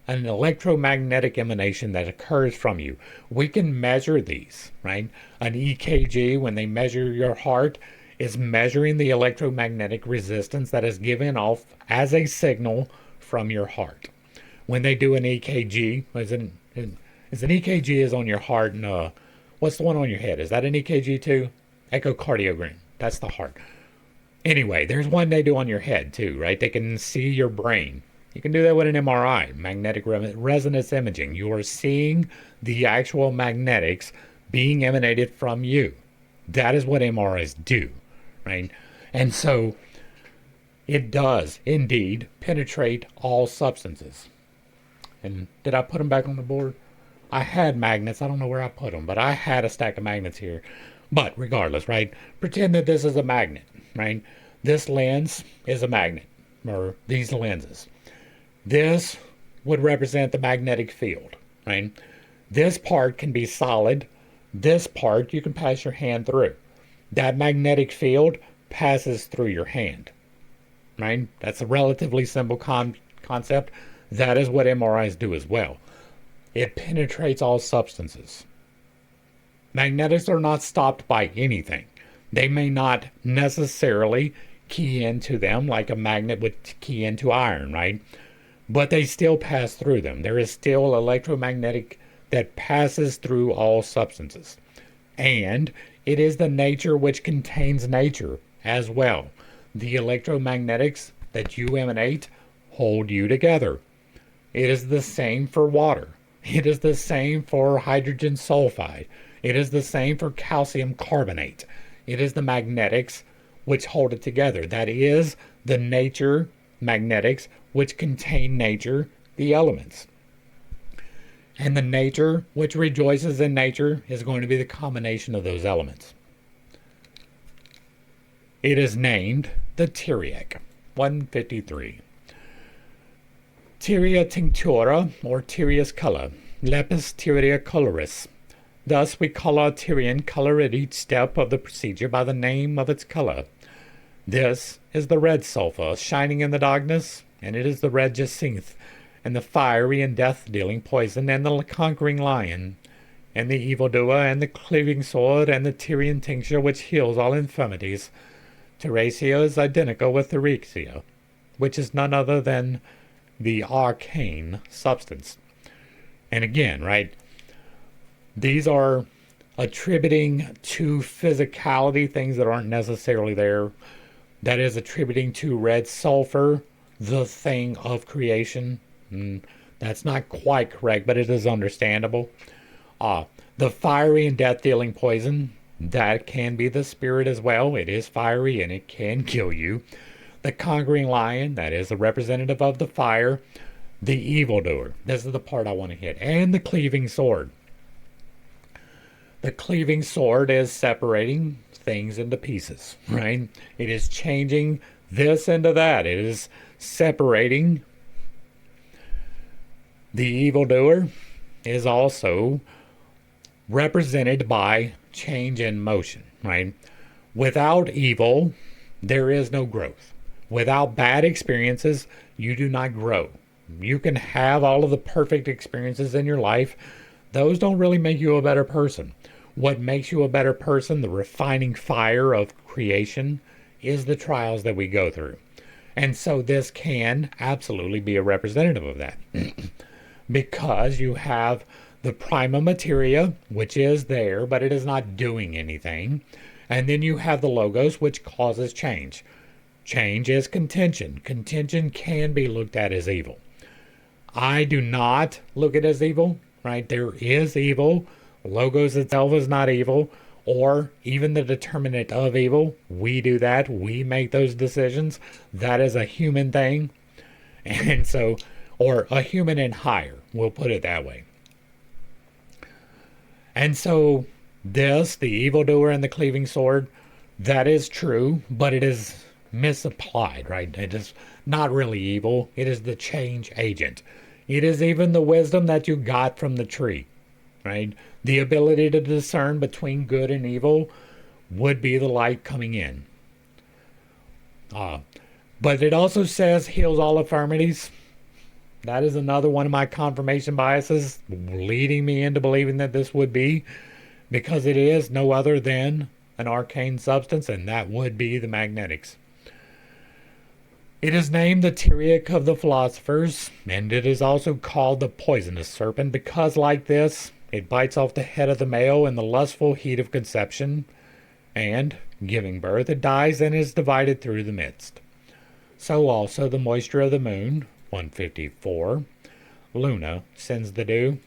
an electromagnetic emanation that occurs from you. We can measure these, right? An EKG, when they measure your heart, is measuring the electromagnetic resistance that is given off as a signal from your heart. When they do an EKG, is an EKG is on your heart, and what's the one on your head? Is that an EKG too? Echocardiogram. That's the heart. Anyway, there's one they do on your head too, right? They can see your brain. You can do that with an MRI, magnetic resonance imaging. You are seeing the actual magnetics being emanated from you. That is what MRIs do, right? And so it does indeed penetrate all substances. And did I put them back on the board? I had magnets. I don't know where I put them, but I had a stack of magnets here. But regardless, right? Pretend that this is a magnet, right? This lens is a magnet, or these lenses. This would represent the magnetic field, right? This part can be solid. This part you can pass your hand through. That magnetic field passes through your hand, right? That's a relatively simple concept. That is what MRIs do as well. It penetrates all substances. Magnetics are not stopped by anything. They may not necessarily key into them like a magnet would key into iron, right? But they still pass through them. There is still electromagnetic that passes through all substances. And it is the nature which contains nature as well. The electromagnetics that you emanate hold you together. It is the same for water. It is the same for hydrogen sulfide. It is the same for calcium carbonate. It is the magnetics which hold it together. That is the nature magnetics which contain nature, the elements. And the nature which rejoices in nature is going to be the combination of those elements. It is named the Tyriac. 153. Tyria tinctura, or Tyrius color, lepis tyria coloris. Thus we call our Tyrian color at each step of the procedure by the name of its color. This is the red sulfur shining in the darkness, and it is the red jacinth, and the fiery and death-dealing poison, and the conquering lion, and the evildoer, and the cleaving sword, and the Tyrian tincture which heals all infirmities. Teresia is identical with Theresia, which is none other than the arcane substance. And again, right, these are attributing to physicality things that aren't necessarily there. That is attributing to red sulfur the thing of creation. That's not quite correct, but it is understandable. The fiery and death-dealing poison, that can be the spirit as well. It is fiery and it can kill you. The conquering lion, that is a representative of the fire. The evildoer, this is the part I want to hit. And the cleaving sword. The cleaving sword is separating things into pieces, right? It is changing this into that. It is separating. The evildoer is also represented by change in motion, right? Without evil, there is no growth. Without bad experiences, you do not grow. You can have all of the perfect experiences in your life. Those don't really make you a better person. What makes you a better person, the refining fire of creation, is the trials that we go through. And so this can absolutely be a representative of that. Because you have the Primal Materia, which is there, but it is not doing anything. And then you have the Logos, which causes change. Change is contention. Contention can be looked at as evil. I do not look at it as evil, right? There is evil. Logos itself is not evil, or even the determinant of evil. We do that. We make those decisions. That is a human thing. And so, or a human and higher, we'll put it that way. And so this, the evildoer and the cleaving sword, that is true, but it is misapplied, right? It is not really evil. It is the change agent. It is even the wisdom that you got from the tree, right? The ability to discern between good and evil would be the light coming in. But it also says heals all infirmities. That is another one of my confirmation biases, leading me into believing that this would be, because it is no other than an arcane substance, and that would be the magnetics. It is named the Tyriac of the philosophers, and it is also called the poisonous serpent, because like this, it bites off the head of the male in the lustful heat of conception, and, giving birth, it dies and is divided through the midst. So also the moisture of the moon, 154, Luna sends the dew.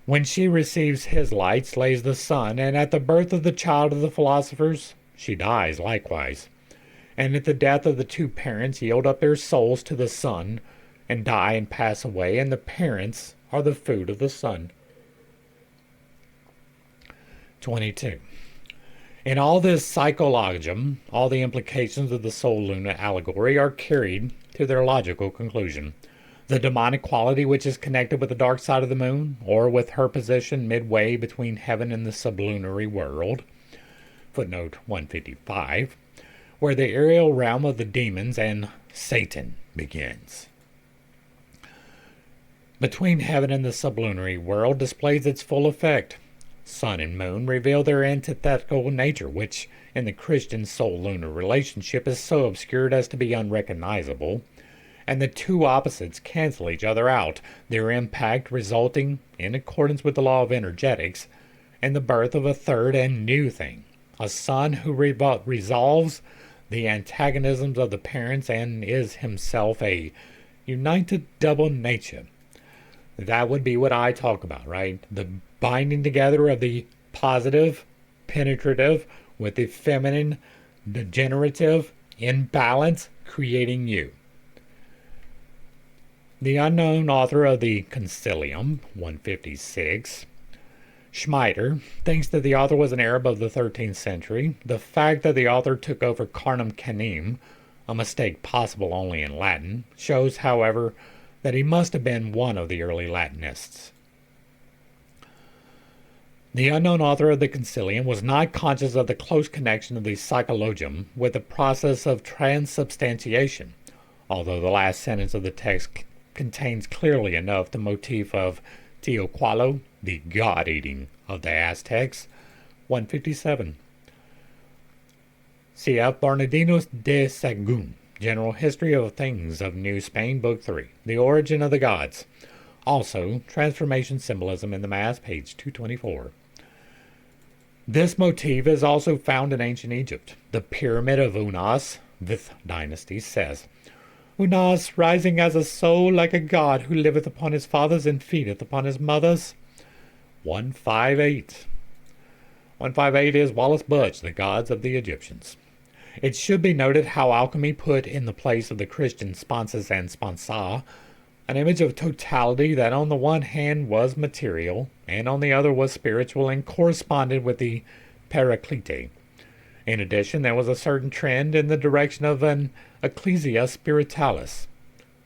When she receives his light, slays the sun, and at the birth of the child of the philosophers, she dies likewise. And at the death of the two parents yield up their souls to the sun, and die and pass away, and the parents are the food of the sun. 22. In all this psychologism, all the implications of the soul-luna allegory are carried to their logical conclusion. The demonic quality which is connected with the dark side of the moon, or with her position midway between heaven and the sublunary world, footnote 155, where the aerial realm of the demons and Satan begins. Between heaven and the sublunary world displays its full effect. Sun and moon reveal their antithetical nature, which in the Christian soul-lunar relationship is so obscured as to be unrecognizable, and the two opposites cancel each other out, their impact resulting, in accordance with the law of energetics, in the birth of a third and new thing, a son who resolves the antagonisms of the parents and is himself a united double nature. That would be what I talk about, right? The binding together of the positive, penetrative, with the feminine, degenerative, in balance, creating you. The unknown author of the Concilium, 156, Schmeider, thinks that the author was an Arab of the 13th century. The fact that the author took over carnum canem, a mistake possible only in Latin, shows, however, that he must have been one of the early Latinists. The unknown author of the Concilium was not conscious of the close connection of the psychologium with the process of transubstantiation, although the last sentence of the text contains clearly enough the motif of Teoqualo, the god-eating of the Aztecs, 157. Cf. Bernardinus de Sahagún, General History of Things of New Spain, Book 3, The Origin of the Gods. Also, Transformation Symbolism in the Mass, page 224. This motif is also found in ancient Egypt. The Pyramid of Unas, 5th dynasty, says, Unas, rising as a soul like a god who liveth upon his fathers and feedeth upon his mothers. 158. 158 is Wallace Budge, the gods of the Egyptians. It should be noted how alchemy put in the place of the Christian sponsus and sponsa an image of totality that on the one hand was material and on the other was spiritual and corresponded with the Paraclete. In addition, there was a certain trend in the direction of an ecclesia spiritualis.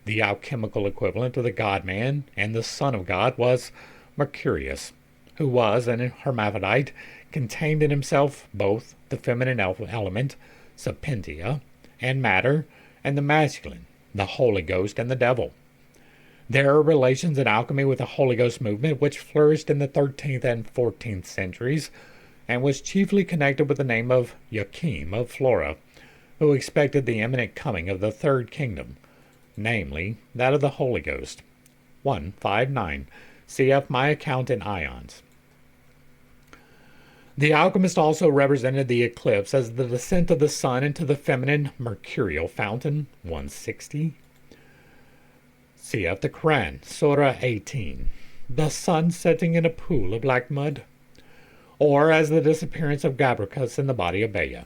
The alchemical equivalent of the God-man and the Son of God was Mercurius, who was an hermaphrodite, contained in himself both the feminine element, sapientia, and matter, and the masculine, the Holy Ghost and the devil. There are relations in alchemy with the Holy Ghost movement which flourished in the 13th and 14th centuries, and was chiefly connected with the name of Joachim of Flora, who expected the imminent coming of the third kingdom, namely that of the Holy Ghost. 159. Cf. My account in Ions. The alchemist also represented the eclipse as the descent of the sun into the feminine mercurial fountain. 160. Cf. the Quran, Surah 18. The sun setting in a pool of black mud. Or as the disappearance of Gabricus in the body of Bea.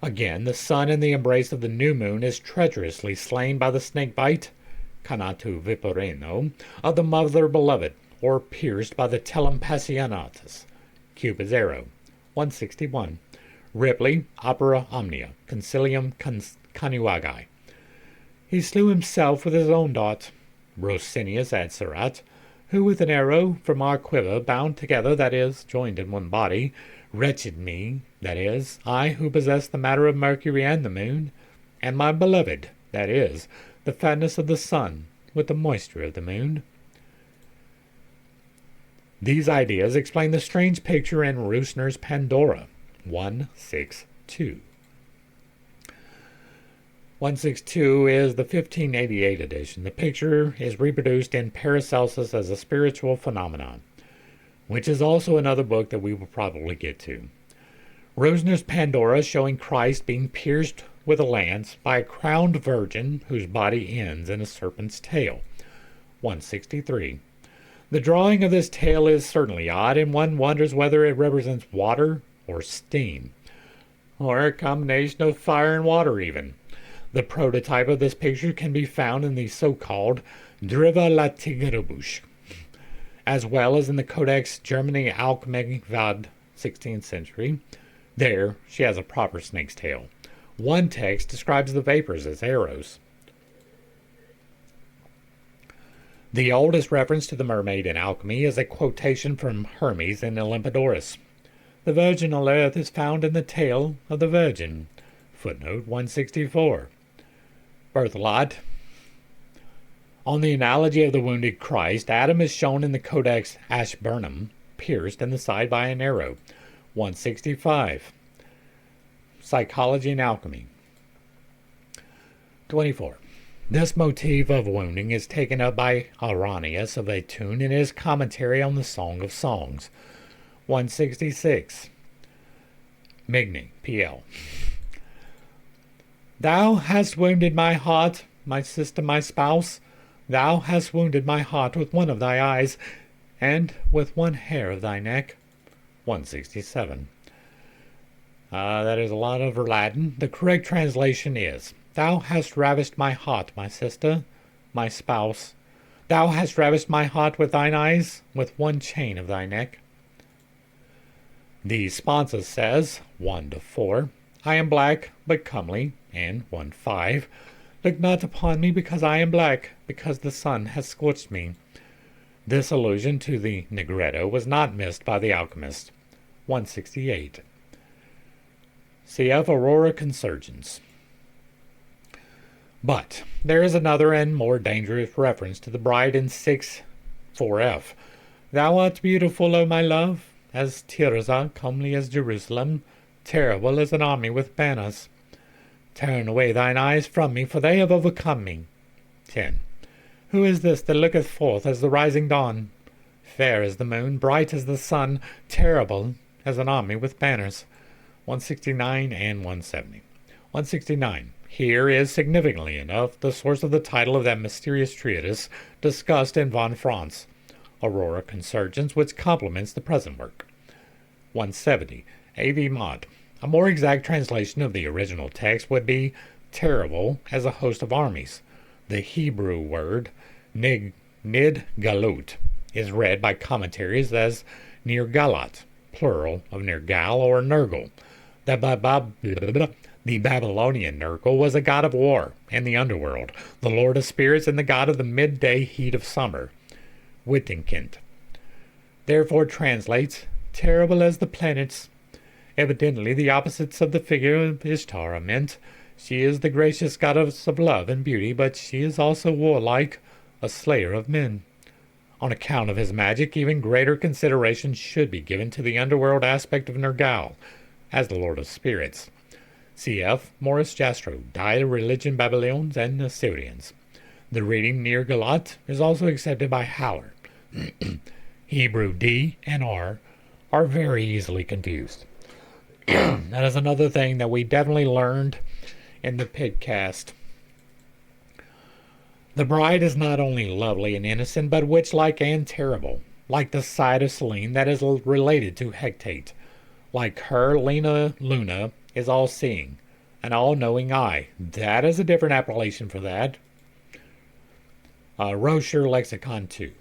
Again, the sun in the embrace of the new moon is treacherously slain by the snake bite, canatu viperino, of the mother beloved, or pierced by the telum passionatus, Cupid's arrow. 161. Ripley, Opera Omnia, Concilium Coniunctionis. He slew himself with his own dart, Rosinius Adserat, who with an arrow from our quiver bound together, that is, joined in one body, wretched me, that is, I who possess the matter of Mercury and the moon, and my beloved, that is, the fatness of the sun, with the moisture of the moon. These ideas explain the strange picture in Roosner's Pandora, 162. 162 is the 1588 edition. The picture is reproduced in Paracelsus as a spiritual phenomenon, which is also another book that we will probably get to. Rosner's Pandora showing Christ being pierced with a lance by a crowned virgin whose body ends in a serpent's tail. 163. The drawing of this tail is certainly odd, and one wonders whether it represents water or steam, or a combination of fire and water even. The prototype of this picture can be found in the so-called Driva Latigerbusch, as well as in the Codex Germani Alchemical 16th century. There, she has a proper snake's tail. One text describes the vapors as arrows. The oldest reference to the mermaid in alchemy is a quotation from Hermes in Olympodorus. The virginal earth is found in the tail of the virgin. Footnote 164. Berthelot. On the analogy of the wounded Christ, Adam is shown in the Codex Ashburnham, pierced in the side by an arrow. 165. Psychology and Alchemy. 24. This motif of wounding is taken up by Irenaeus of Aetun in his commentary on the Song of Songs. 166. Migny, P.L. Thou hast wounded my heart, my sister, my spouse. Thou hast wounded my heart with one of thy eyes, and with one hair of thy neck. 167. That is a lot of Latin. The correct translation is, Thou hast ravished my heart, my sister, my spouse. Thou hast ravished my heart with thine eyes, with one chain of thy neck. The sponsor says, 1-4, I am black, but comely, and 1-5, look not upon me because I am black, because the sun has scorched me. This allusion to the Negretto was not missed by the alchemist. 168. Cf. Aurora Consurgens. But there is another and more dangerous reference to the bride in 6-4f. Thou art beautiful, O my love, as Tirzah, comely as Jerusalem, terrible as an army with banners. Turn away thine eyes from me, for they have overcome me. 10. Who is this that looketh forth as the rising dawn? Fair as the moon, bright as the sun, terrible as an army with banners. 169 and 170. 169. Here is, significantly enough, the source of the title of that mysterious treatise discussed in von Franz, Aurora Consurgens, which complements the present work. 170. A.V. Mott. A more exact translation of the original text would be terrible as a host of armies. The Hebrew word nid-galut is read by commentaries as Nir-galat, plural of Nergal or Nergal. The Babylonian Nergal was a god of war and the underworld, the lord of spirits and the god of the midday heat of summer. Wittenkind therefore translates terrible as the planets. Evidently the opposites of the figure of Ishtar are meant. She is the gracious goddess of love and beauty, but she is also warlike, a slayer of men. On account of his magic, even greater consideration should be given to the underworld aspect of Nergal, as the lord of spirits. Cf. Morris Jastrow, Diet of Religion Babylonians and Assyrians. The reading near Galat is also accepted by Haller. Hebrew D and R are very easily confused. That is another thing that we definitely learned in the Pitcast. The bride is not only lovely and innocent, but witch-like and terrible, like the side of Selene that is related to Hecate. Like her, Luna is all-seeing, an all-knowing eye. That is a different appellation for that. Rocher Lexicon 2.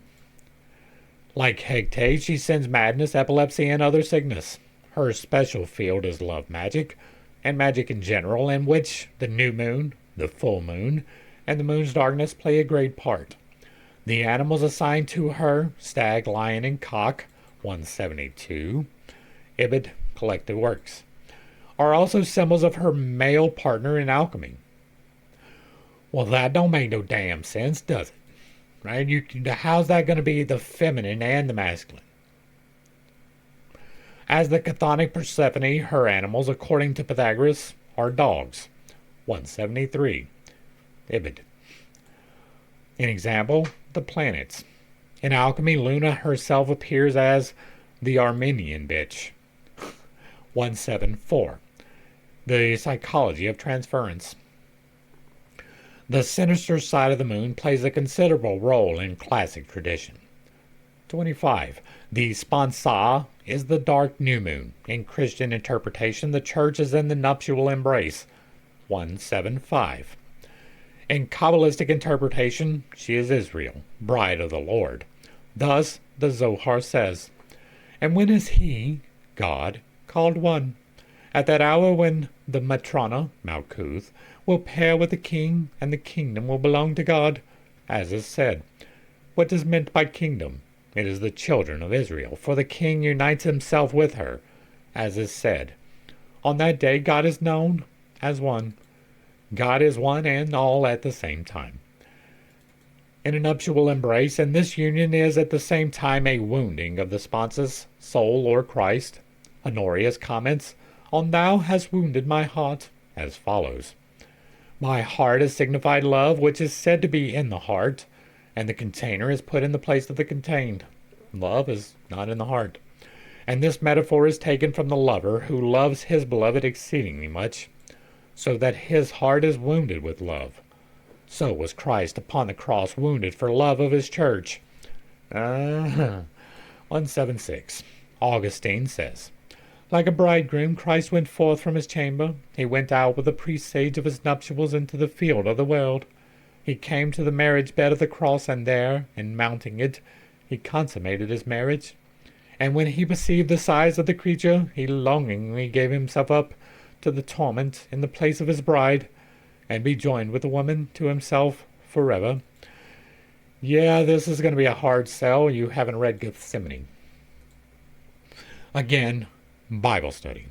Like Hecate, she sends madness, epilepsy, and other sickness. Her special field is love magic, and magic in general, in which the new moon, the full moon, and the moon's darkness play a great part. The animals assigned to her, stag, lion, and cock, 172, Ibid, Collected Works, are also symbols of her male partner in alchemy. Well, that don't make no damn sense, does it? Right? How's that going to be the feminine and the masculine? As the chthonic Persephone, her animals, according to Pythagoras, are dogs. 173. Ibid. An example, the planets. In alchemy, Luna herself appears as the Armenian bitch. 174. The psychology of transference. The sinister side of the moon plays a considerable role in classic tradition. 25. The sponsa is the dark new moon. In Christian interpretation, the church is in the nuptial embrace. 175. In Kabbalistic interpretation, she is Israel, bride of the Lord. Thus, the Zohar says, And when is he, God, called one? At that hour when the Matrona, Malkuth, will pair with the king, and the kingdom will belong to God, as is said. What is meant by kingdom? It is the children of Israel, for the king unites himself with her, as is said. On that day God is known as one. God is one and all at the same time. in a nuptial embrace, and this union is at the same time a wounding of the sponsus, soul, or Christ. Honorius comments on "Thou hast wounded my heart" as follows: "My heart is signified love, which is said to be in the heart, and the container is put in the place of the contained. Love is not in the heart. And this metaphor is taken from the lover who loves his beloved exceedingly much, so that his heart is wounded with love. So was Christ upon the cross wounded for love of his church." 176. Augustine says, "Like a bridegroom, Christ went forth from his chamber. He went out with the presage of his nuptials into the field of the world. He came to the marriage bed of the cross, and there, in mounting it, he consummated his marriage. And when he perceived the size of the creature, he longingly gave himself up to the torment in the place of his bride, and be joined with the woman to himself forever." Yeah, this is going to be a hard sell. You haven't read Gethsemane. Again, Bible study.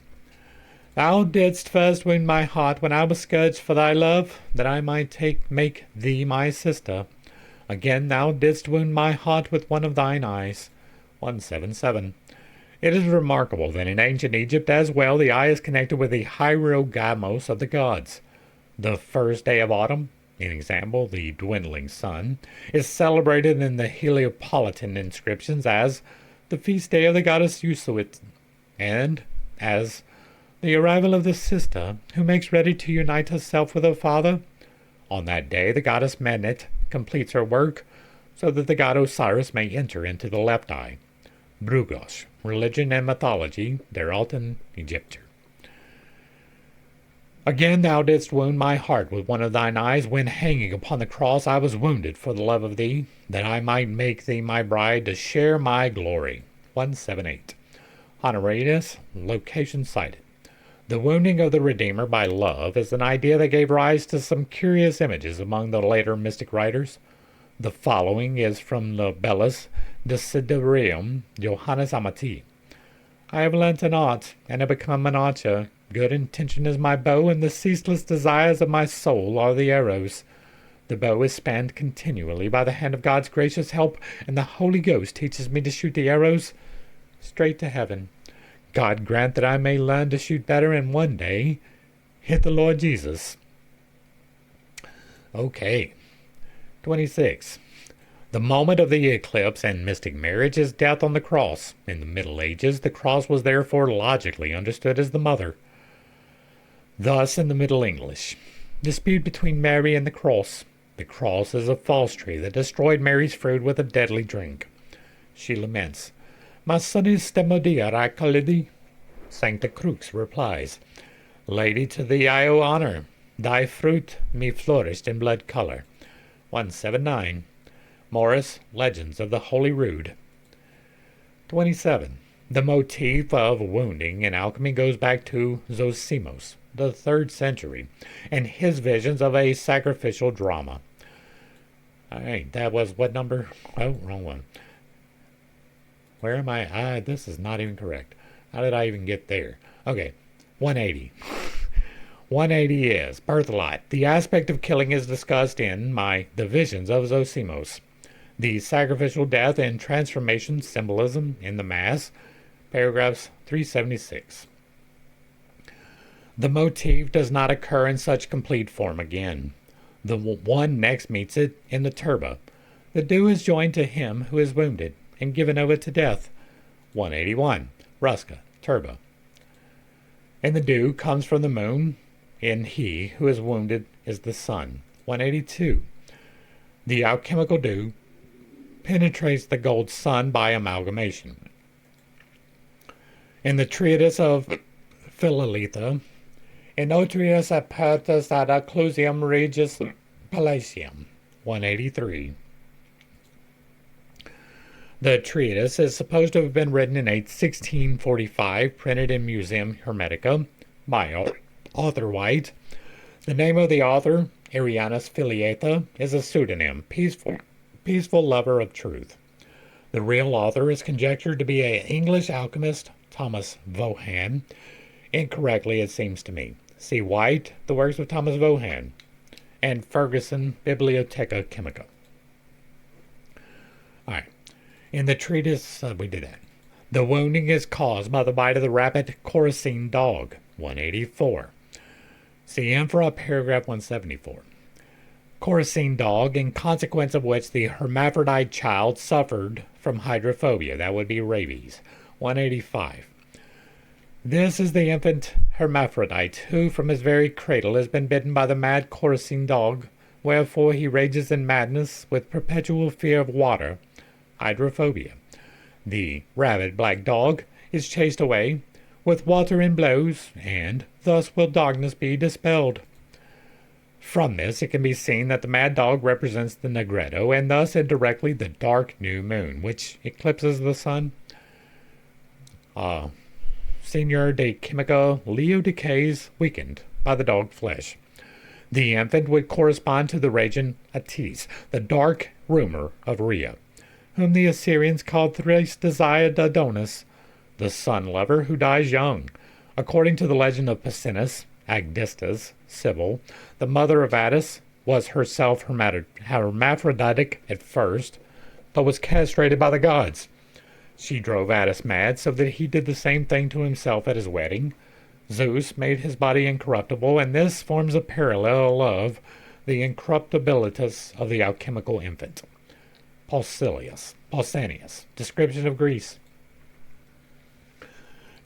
"Thou didst first wound my heart when I was scourged for thy love, that I might make thee my sister. Again thou didst wound my heart with one of thine eyes." 177. It is remarkable that in ancient Egypt as well the eye is connected with the hierogamos of the gods. The first day of autumn, in example the dwindling sun, is celebrated in the Heliopolitan inscriptions as the feast day of the goddess Usuit, and as the arrival of the sister who makes ready to unite herself with her father. On that day the goddess Menet completes her work, so that the god Osiris may enter into the left eye. Brugos, Religion and Mythology, der Alten Egypter. "Again thou didst wound my heart with one of thine eyes. When hanging upon the cross I was wounded for the love of thee, that I might make thee my bride to share my glory." 178. Honorius, location cited. The wounding of the Redeemer by love is an idea that gave rise to some curious images among the later mystic writers. The following is from the Bellus Desiderium Johannes Amati. "I have learnt an art, and have become an archer. Good intention is my bow, and the ceaseless desires of my soul are the arrows. The bow is spanned continually by the hand of God's gracious help, and the Holy Ghost teaches me to shoot the arrows straight to heaven. God grant that I may learn to shoot better, and one day hit the Lord Jesus." Okay. 26. The moment of the eclipse and mystic marriage is death on the cross. In the Middle Ages, the cross was therefore logically understood as the mother. Thus, in the Middle English, dispute between Mary and the cross. The cross is a false tree that destroyed Mary's fruit with a deadly drink. She laments, "My son is stemodia racalidi." Sancta Crux replies, "Lady, to thee I owe honor. Thy fruit me flourished in blood color." 179. Morris, Legends of the Holy Rood. 27. The motif of wounding in alchemy goes back to Zosimos, the 3rd century, and his visions of a sacrificial drama. Alright, that was what number? Oh, wrong one. Where am I? This is not even correct. How did I even get there? Okay, 180. 180 is Birthlight. The aspect of killing is discussed in The Visions of Zosimos. The sacrificial death and transformation symbolism in the Mass, paragraphs 376. The motif does not occur in such complete form again. The one next meets it in the turba. The dew is joined to him who is wounded and given over to death. 181. Ruska, turba. And the dew comes from the moon, and he who is wounded is the sun. 182. The alchemical dew penetrates the gold sun by amalgamation. In the treatise of Philolitha, in Otrius apertus ad occlusium regis palacium, 183. The treatise is supposed to have been written in 1645, printed in Museum Hermetica by Arthur White. The name of the author, Arianus Filiata, is a pseudonym, peaceful lover of truth. The real author is conjectured to be an English alchemist, Thomas Vaughan. Incorrectly, it seems to me. See White, The Works of Thomas Vaughan, and Ferguson, Bibliotheca Chemica. In the treatise, we did that. The wounding is caused by the bite of the rabid Coracine dog, 184. See Emperor, paragraph 174. Coracine dog, in consequence of which the hermaphrodite child suffered from hydrophobia, that would be rabies, 185. This is the infant hermaphrodite, who from his very cradle has been bitten by the mad Coracine dog, wherefore he rages in madness with perpetual fear of water, hydrophobia. The rabid black dog is chased away with water and blows, and thus will darkness be dispelled. From this it can be seen that the mad dog represents the Negretto, and thus indirectly the dark new moon, which eclipses the sun. Senor de Quimica, Leo decays, weakened by the dog flesh. The infant would correspond to the raging Atis, the dark rumour of Rhea, whom the Assyrians called thrice desired Adonis, the sun-lover who dies young. According to the legend of Pacinus, Agdistis, Sibyl, the mother of Attis, was herself hermaphroditic at first, but was castrated by the gods. She drove Attis mad so that he did the same thing to himself at his wedding. Zeus made his body incorruptible, and this forms a parallel of the incorruptibilitas of the alchemical infant. Pausanias, Description of Greece.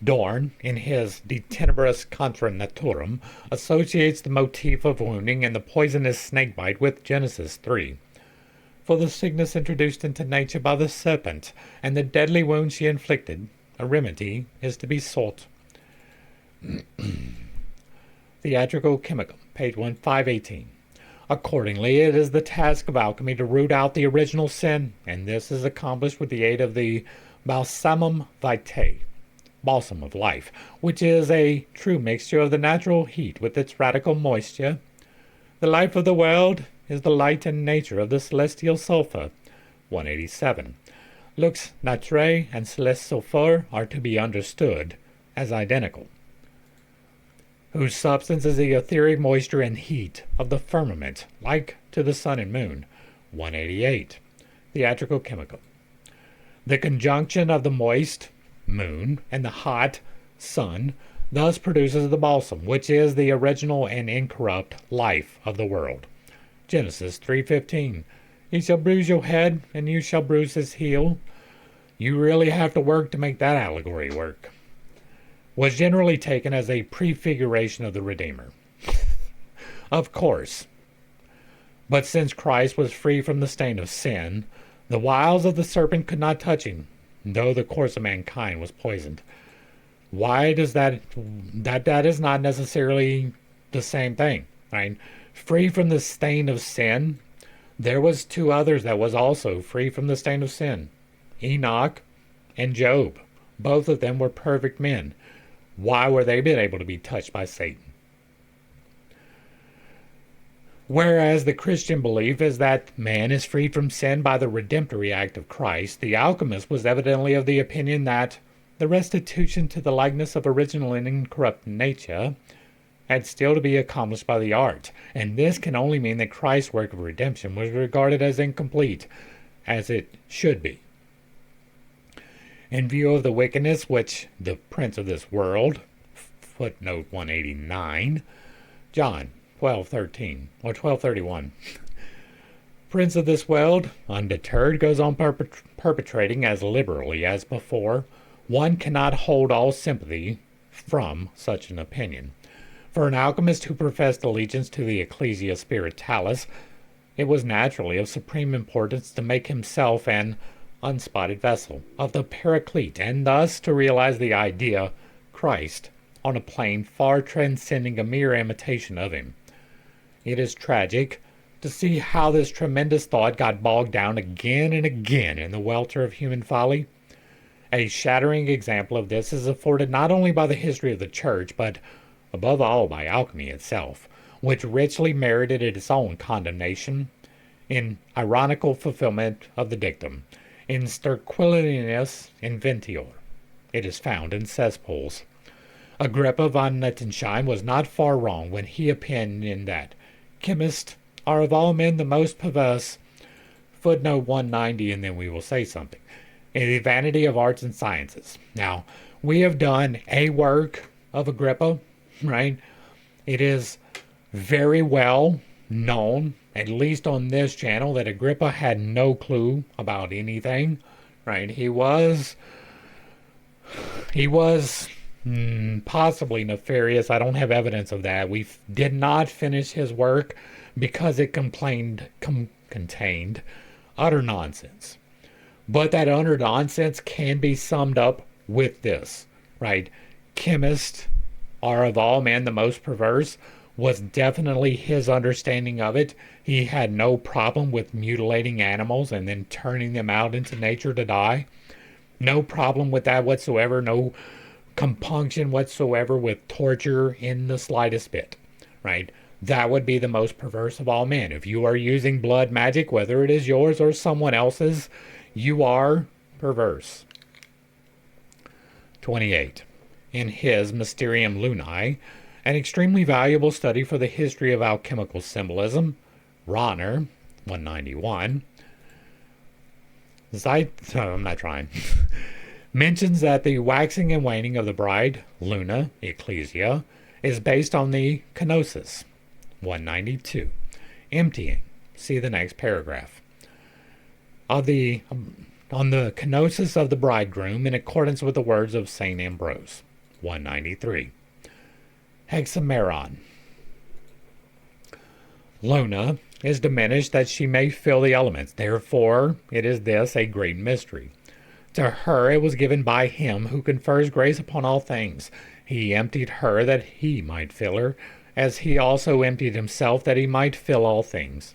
Dorn, in his De Tenebris Contra Naturam, associates the motif of wounding and the poisonous snakebite with Genesis 3. For the sickness introduced into nature by the serpent, and the deadly wound she inflicted, a remedy is to be sought. Theatrical Chemicum, page 1518. Accordingly, it is the task of alchemy to root out the original sin, and this is accomplished with the aid of the balsamum vitae, balsam of life, which is a true mixture of the natural heat with its radical moisture. The life of the world is the light and nature of the celestial sulfur. 187. Lux naturae and celeste sulfur are to be understood as identical, whose substance is the etheric moisture and heat of the firmament, like to the sun and moon. 188. Theatrical Chemical. The conjunction of the moist moon and the hot sun thus produces the balsam, which is the original and incorrupt life of the world. Genesis 3:15. He shall bruise your head, and you shall bruise his heel. You really have to work to make that allegory work. Was generally taken as a prefiguration of the Redeemer. Of course. But since Christ was free from the stain of sin, the wiles of the serpent could not touch him, though the course of mankind was poisoned. Why does that is not necessarily the same thing, right? Free from the stain of sin. There was two others that was also free from the stain of sin. Enoch and Job. Both of them were perfect men. Why were they been able to be touched by Satan? Whereas the Christian belief is that man is freed from sin by the redemptory act of Christ, the alchemist was evidently of the opinion that the restitution to the likeness of original and incorrupt nature had still to be accomplished by the art, and this can only mean that Christ's work of redemption was regarded as incomplete, as it should be. In view of the wickedness which the prince of this world, footnote 189, John 12:13 or 12:31, prince of this world, undeterred, goes on perpetrating as liberally as before, one cannot hold all sympathy from such an opinion. For an alchemist who professed allegiance to the Ecclesia Spiritualis, it was naturally of supreme importance to make himself an unspotted vessel of the Paraclete, and thus to realize the idea, Christ, on a plane far transcending a mere imitation of him. It is tragic to see how this tremendous thought got bogged down again and again in the welter of human folly. A shattering example of this is afforded not only by the history of the Church, but above all by alchemy itself, which richly merited its own condemnation, in ironical fulfillment of the dictum, in sterquilinis inventior. It is found in cesspools. Agrippa von Nettensheim was not far wrong when he opinioned that chemists are of all men the most perverse. Footnote 190, and then we will say something. The vanity of arts and sciences. Now, we have done a work of Agrippa, right? It is very well known, at least on this channel, that Agrippa had no clue about anything, right? He was possibly nefarious. I don't have evidence of that. We did not finish his work because it contained utter nonsense. But that utter nonsense can be summed up with this, right? Chemists are of all men the most perverse was definitely his understanding of it. He had no problem with mutilating animals and then turning them out into nature to die. No problem with that whatsoever. No compunction whatsoever with torture in the slightest bit, right? That would be the most perverse of all men. If you are using blood magic, whether it is yours or someone else's, you are perverse. 28. In his Mysterium Lunae, an extremely valuable study for the history of alchemical symbolism, Rahner, 191, mentions that the waxing and waning of the bride, Luna, Ecclesia, is based on the kenosis, 192, emptying, see the next paragraph, on the kenosis of the bridegroom in accordance with the words of St. Ambrose, 193. Hexameron. Luna is diminished that she may fill the elements. Therefore, it is this a great mystery. To her it was given by him who confers grace upon all things. He emptied her that he might fill her, as he also emptied himself that he might fill all things.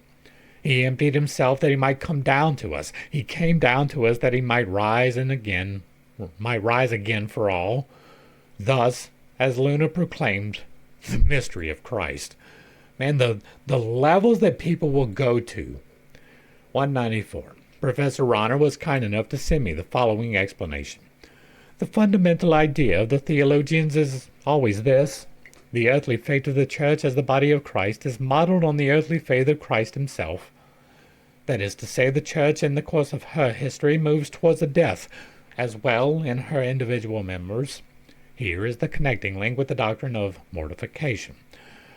He emptied himself that he might come down to us. He came down to us that he might rise again for all. Thus, as Luna proclaimed the mystery of Christ. Man, the levels that people will go to. 194. Professor Rahner was kind enough to send me the following explanation. The fundamental idea of the theologians is always this. The earthly faith of the church as the body of Christ is modeled on the earthly faith of Christ himself. That is to say, the church in the course of her history moves towards a death, as well in her individual members. Here is the connecting link with the doctrine of mortification,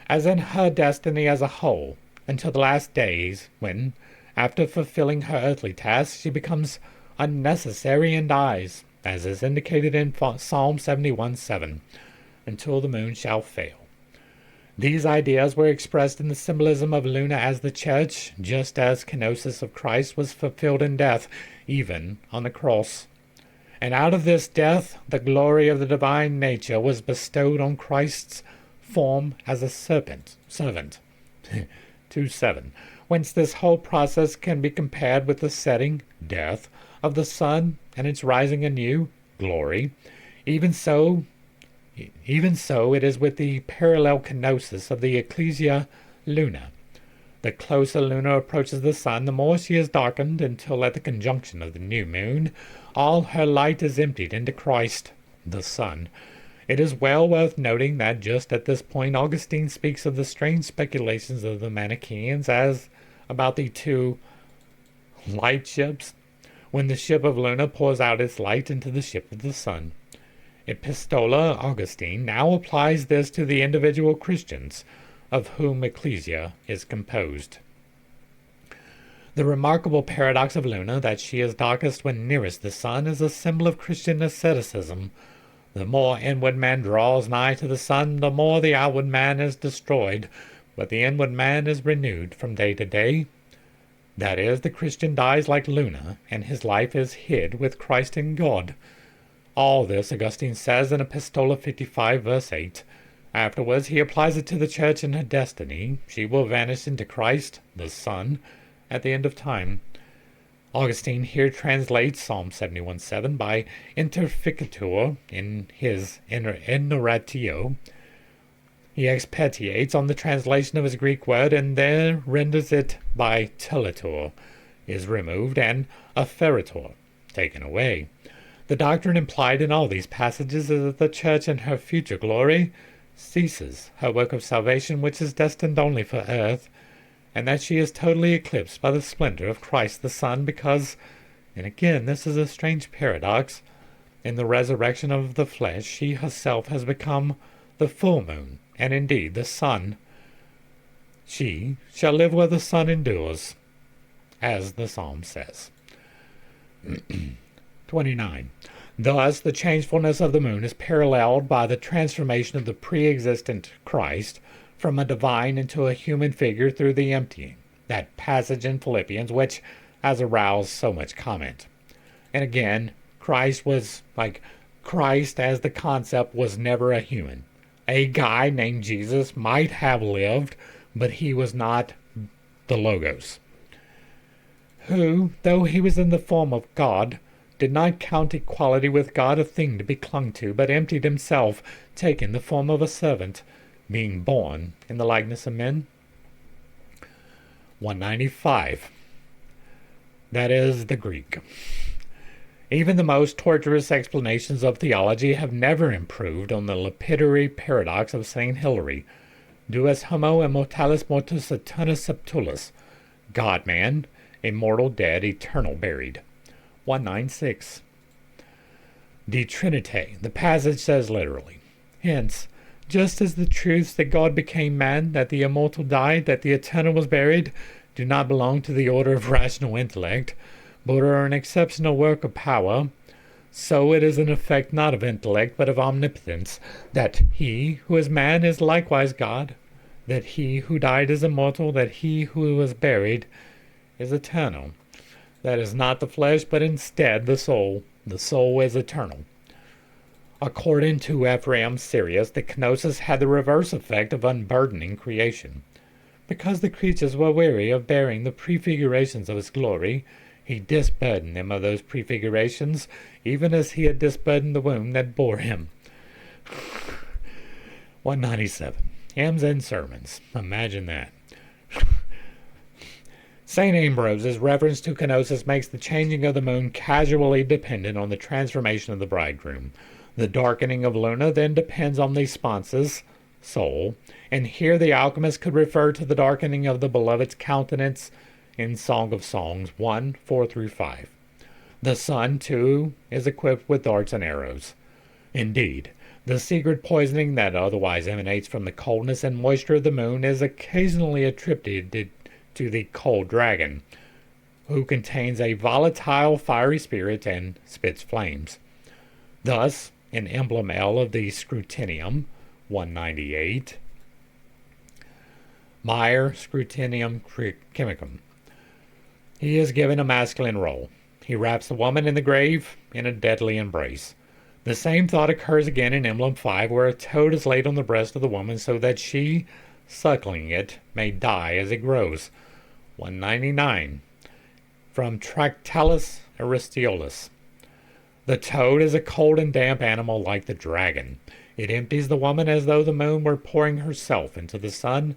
as in her destiny as a whole, until the last days, when, after fulfilling her earthly tasks, she becomes unnecessary and dies, as is indicated in Psalm 71:7, until the moon shall fail. These ideas were expressed in the symbolism of Luna as the church, just as kenosis of Christ was fulfilled in death, even on the cross. And out of this death, the glory of the divine nature was bestowed on Christ's form as a servant. 2:7. Whence this whole process can be compared with the setting, death, of the sun and its rising anew, glory. Even so it is with the parallel kenosis of the Ecclesia Luna. The closer Luna approaches the sun, the more she is darkened, until at the conjunction of the new moon, all her light is emptied into Christ, the sun. It is well worth noting that just at this point Augustine speaks of the strange speculations of the Manichaeans as about the two light ships, when the ship of Luna pours out its light into the ship of the sun. Epistola Augustine now applies this to the individual Christians, of whom Ecclesia is composed. The remarkable paradox of Luna, that she is darkest when nearest the sun, is a symbol of Christian asceticism. The more inward man draws nigh to the sun, the more the outward man is destroyed, but the inward man is renewed from day to day. That is, the Christian dies like Luna, and his life is hid with Christ in God. All this Augustine says in Epistola 55, verse 8. Afterwards he applies it to the church in her destiny. She will vanish into Christ, the Son, at the end of time. Augustine here translates Psalm 71:7 by interficator in his Innoratio. He expatiates on the translation of his Greek word and there renders it by teletor, is removed, and aferitor, taken away. The doctrine implied in all these passages is that the church in her future glory ceases her work of salvation, which is destined only for earth, and that she is totally eclipsed by the splendor of Christ the Son, because And again, this is a strange paradox. In the resurrection of the flesh, she herself has become the full moon, and indeed the sun. She shall live where the sun endures, as the psalm says. 29. Thus, the changefulness of the moon is paralleled by the transformation of the pre-existent Christ from a divine into a human figure through the emptying, that passage in Philippians which has aroused so much comment. And again, Christ as the concept was never a human. A guy named Jesus might have lived, but he was not the Logos, who, though he was in the form of God, did not count equality with God a thing to be clung to, but emptied himself, taking the form of a servant, being born in the likeness of men. 195. That is the Greek. Even the most tortuous explanations of theology have never improved on the lapidary paradox of St. Hilary, duas homo immortalis mortus aeternus septulis, God-man, immortal dead, eternal buried. 196. De Trinite. The passage says literally, hence, just as the truths that God became man, that the immortal died, that the eternal was buried, do not belong to the order of rational intellect, but are an exceptional work of power, so it is an effect not of intellect, but of omnipotence, that he who is man is likewise God, that he who died is immortal, that he who was buried is eternal. That is not the flesh, but instead the soul. The soul is eternal. According to Ephraim Sirius, the kenosis had the reverse effect of unburdening creation. Because the creatures were weary of bearing the prefigurations of his glory, he disburdened them of those prefigurations, even as he had disburdened the womb that bore him. 197. Hymns and sermons. Imagine that. St. Ambrose's reference to kenosis makes the changing of the moon casually dependent on the transformation of the bridegroom. The darkening of Luna then depends on the sponsus, soul, and here the alchemist could refer to the darkening of the beloved's countenance in Song of Songs 1:4-5. The sun, too, is equipped with darts and arrows. Indeed, the secret poisoning that otherwise emanates from the coldness and moisture of the moon is occasionally attributed to the cold dragon, who contains a volatile fiery spirit and spits flames. Thus, in emblem L of the Scrutinium, 198, Meyer Scrutinium Chemicum, he is given a masculine role. He wraps the woman in the grave in a deadly embrace. The same thought occurs again in emblem 5, where a toad is laid on the breast of the woman so that she, suckling it, may die as it grows. 199. From Tractatus Aristotelis. The toad is a cold and damp animal like the dragon. It empties the woman as though the moon were pouring herself into the sun.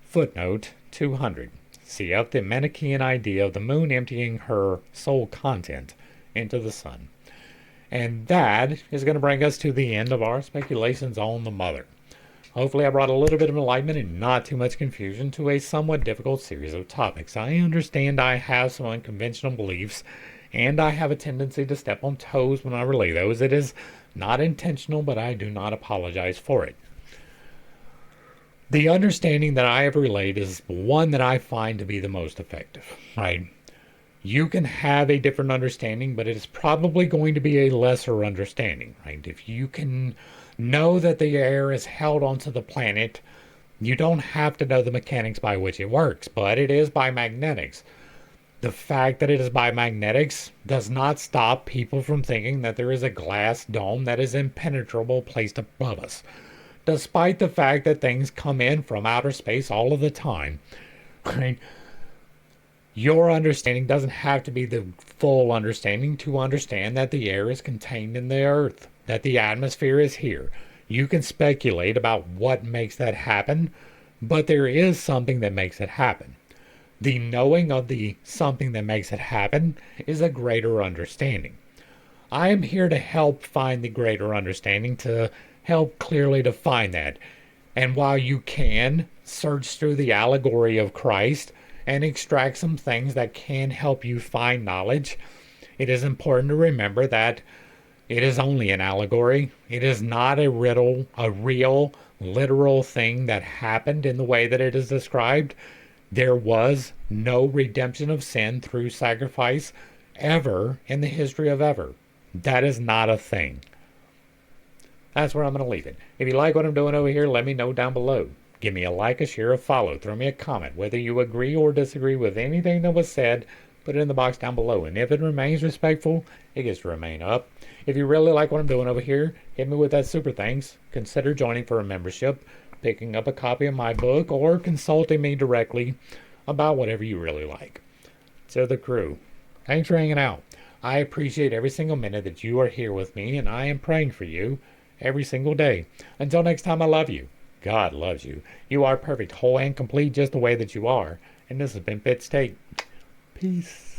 Footnote 200. Cf. the Manichaean idea of the moon emptying her soul content into the sun. And that is going to bring us to the end of our speculations on the mother. Hopefully I brought a little bit of enlightenment and not too much confusion to a somewhat difficult series of topics. I understand I have some unconventional beliefs, and I have a tendency to step on toes when I relay those. It is not intentional, but I do not apologize for it. The understanding that I have relayed is one that I find to be the most effective, right? You can have a different understanding, but it is probably going to be a lesser understanding, right? If you can know that the air is held onto the planet, you don't have to know the mechanics by which it works, but it is by magnetics. The fact that it is by magnetics does not stop people from thinking that there is a glass dome that is impenetrable placed above us, despite the fact that things come in from outer space all of the time, right? Your understanding doesn't have to be the full understanding to understand that the air is contained in the earth, that the atmosphere is here. You can speculate about what makes that happen, but there is something that makes it happen. The knowing of the something that makes it happen is a greater understanding. I am here to help find the greater understanding, to help clearly define that. And while you can search through the allegory of Christ and extract some things that can help you find knowledge, It is important to remember that it is only an allegory. It is not a riddle, a real, literal thing that happened in the way that it is described. There was no redemption of sin through sacrifice ever in the history of ever. That is not a thing. That's where I'm going to leave it. If you like what I'm doing over here, let me know down below. Give me a like, a share, a follow. Throw me a comment. Whether you agree or disagree with anything that was said, put it in the box down below. And if it remains respectful, it gets to remain up. If you really like what I'm doing over here, hit me with that super thanks. Consider joining for a membership, picking up a copy of my book, or consulting me directly about whatever you really like. To the crew, thanks for hanging out. I appreciate every single minute that you are here with me, and I am praying for you every single day. Until next time, I love you. God loves you. You are perfect, whole, and complete just the way that you are. And this has been Fit State. Peace.